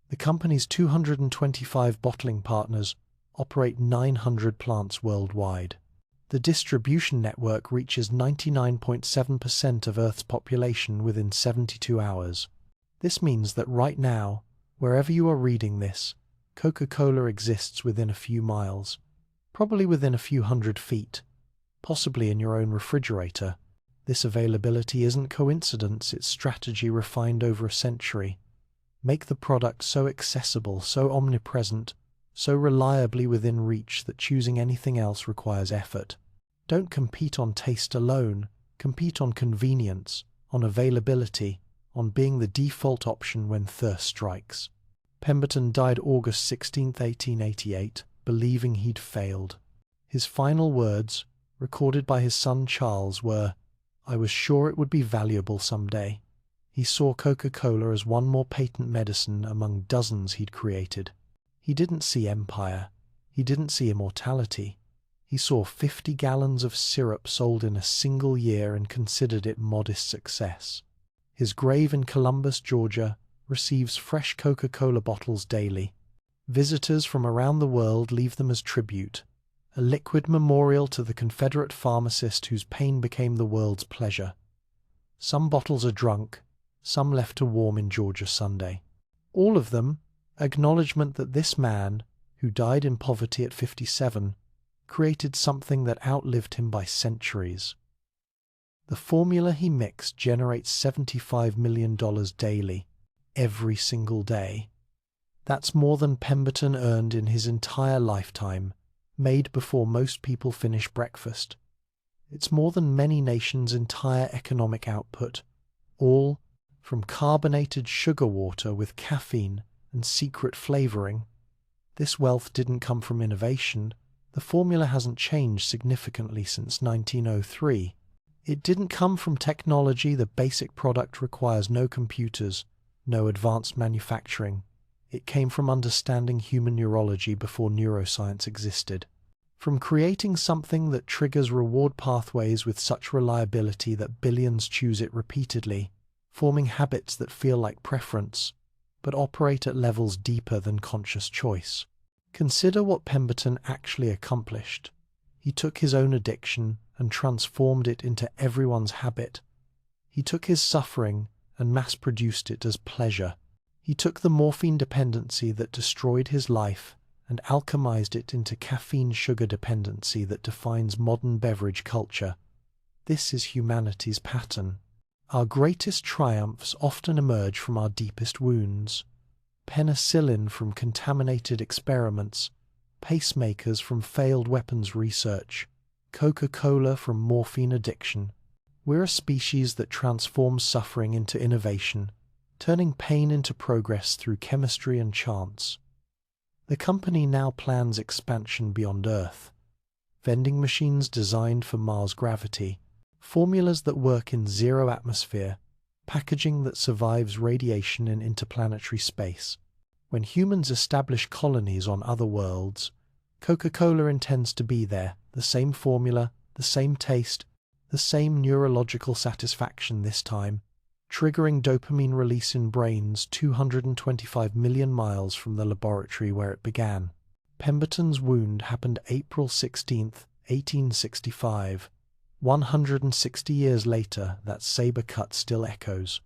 The company's 225 bottling partners operate 900 plants worldwide. The distribution network reaches 99.7% of Earth's population within 72 hours. This means that right now, wherever you are reading this, Coca-Cola exists within a few miles, probably within a few hundred feet, possibly in your own refrigerator. This availability isn't coincidence, it's strategy refined over a century. Make the product so accessible, so omnipresent, so reliably within reach that choosing anything else requires effort. Don't compete on taste alone, compete on convenience, on availability, on being the default option when thirst strikes. Pemberton died August 16, 1888, believing he'd failed. His final words, recorded by his son Charles, were, "I was sure it would be valuable someday." He saw Coca-Cola as one more patent medicine among dozens he'd created. He didn't see empire. He didn't see immortality. He saw 50 gallons of syrup sold in a single year and considered it modest success. His grave in Columbus, Georgia, receives fresh Coca-Cola bottles daily. Visitors from around the world leave them as tribute, a liquid memorial to the Confederate pharmacist whose pain became the world's pleasure. Some bottles are drunk, some left to warm in Georgia Sunday. All of them acknowledgement that this man, who died in poverty at 57, created something that outlived him by centuries. The formula he mixed generates $75 million daily, every single day. That's more than Pemberton earned in his entire lifetime, made before most people finish breakfast. It's more than many nations' entire economic output, all from carbonated sugar water with caffeine and secret flavoring. This wealth didn't come from innovation. The formula hasn't changed significantly since 1903. It didn't come from technology. The basic product requires no computers, no advanced manufacturing. It came from understanding human neurology before neuroscience existed. From creating something that triggers reward pathways with such reliability that billions choose it repeatedly, forming habits that feel like preference, but operate at levels deeper than conscious choice. Consider what Pemberton actually accomplished. He took his own addiction and transformed it into everyone's habit. He took his suffering and mass-produced it as pleasure. He took the morphine dependency that destroyed his life and alchemized it into caffeine sugar dependency that defines modern beverage culture. This is humanity's pattern. Our greatest triumphs often emerge from our deepest wounds. Penicillin from contaminated experiments, pacemakers from failed weapons research, Coca-Cola from morphine addiction. We're a species that transforms suffering into innovation, turning pain into progress through chemistry and chance. The company now plans expansion beyond Earth. Vending machines designed for Mars gravity, formulas that work in zero atmosphere, packaging that survives radiation in interplanetary space. When humans establish colonies on other worlds, Coca-Cola intends to be there, the same formula, the same taste, the same neurological satisfaction this time, triggering dopamine release in brains 225 million miles from the laboratory where it began. Pemberton's wound happened April 16, 1865. 160 years later, that saber cut still echoes.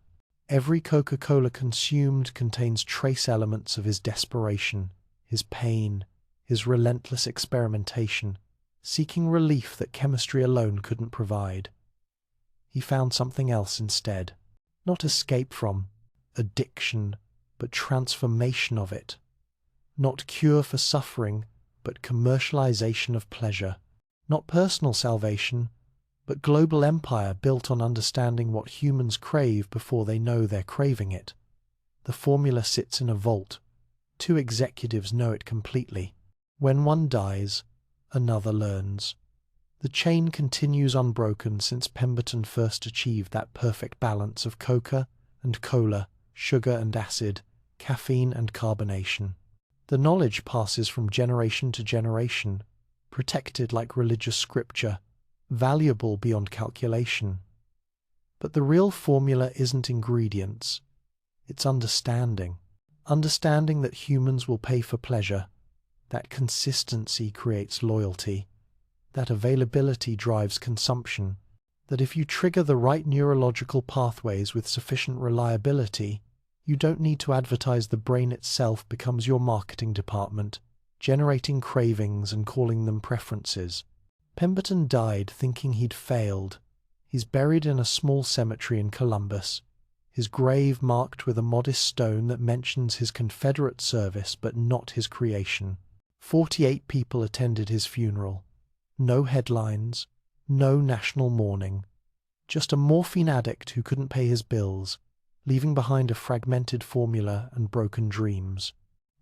Every Coca-Cola consumed contains trace elements of his desperation, his pain, his relentless experimentation, seeking relief that chemistry alone couldn't provide. He found something else instead. Not escape from, addiction, but transformation of it. Not cure for suffering, but commercialization of pleasure. Not personal salvation, but global empire built on understanding what humans crave before they know they're craving it. The formula sits in a vault. 2 executives know it completely. When one dies, another learns. The chain continues unbroken since Pemberton first achieved that perfect balance of Coca and Cola, sugar and acid, caffeine and carbonation. The knowledge passes from generation to generation, protected like religious scripture, valuable beyond calculation. But the real formula isn't ingredients, it's understanding. Understanding that humans will pay for pleasure, that consistency creates loyalty, that availability drives consumption, that if you trigger the right neurological pathways with sufficient reliability, you don't need to advertise. The brain itself becomes your marketing department, generating cravings and calling them preferences. Pemberton died thinking he'd failed. He's buried in a small cemetery in Columbus, his grave marked with a modest stone that mentions his Confederate service but not his creation. 48 people attended his funeral. No headlines, no national mourning. Just a morphine addict who couldn't pay his bills, leaving behind a fragmented formula and broken dreams.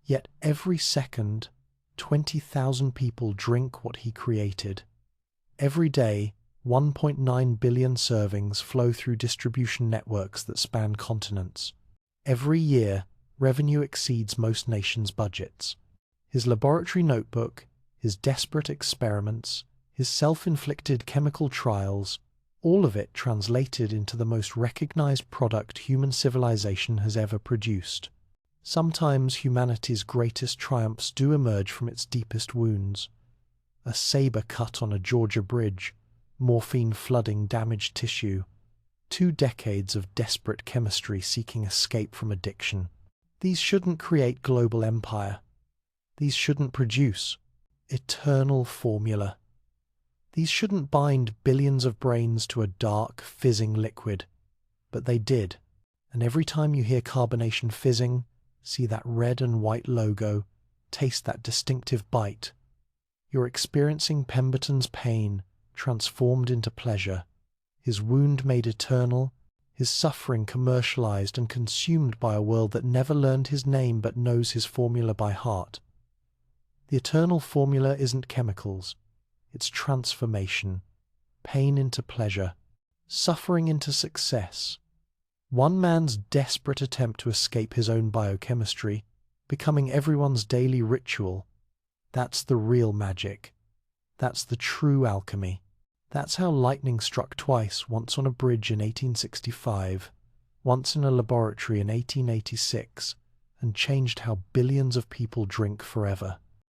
Yet every second, 20,000 people drink what he created. Every day, 1.9 billion servings flow through distribution networks that span continents. Every year, revenue exceeds most nations' budgets. His laboratory notebook, his desperate experiments, his self-inflicted chemical trials, all of it translated into the most recognized product human civilization has ever produced. Sometimes humanity's greatest triumphs do emerge from its deepest wounds. A saber cut on a Georgia bridge, morphine flooding damaged tissue, 2 decades of desperate chemistry seeking escape from addiction. These shouldn't create global empire. These shouldn't produce eternal formula. These shouldn't bind billions of brains to a dark, fizzing liquid. But they did. And every time you hear carbonation fizzing, see that red and white logo, taste that distinctive bite, you're experiencing Pemberton's pain transformed into pleasure, his wound made eternal, his suffering commercialized and consumed by a world that never learned his name but knows his formula by heart. The eternal formula isn't chemicals, it's transformation, pain into pleasure, suffering into success. One man's desperate attempt to escape his own biochemistry, becoming everyone's daily ritual. That's the real magic. That's the true alchemy. That's how lightning struck twice, once on a bridge in 1865, once in a laboratory in 1886, and changed how billions of people drink forever.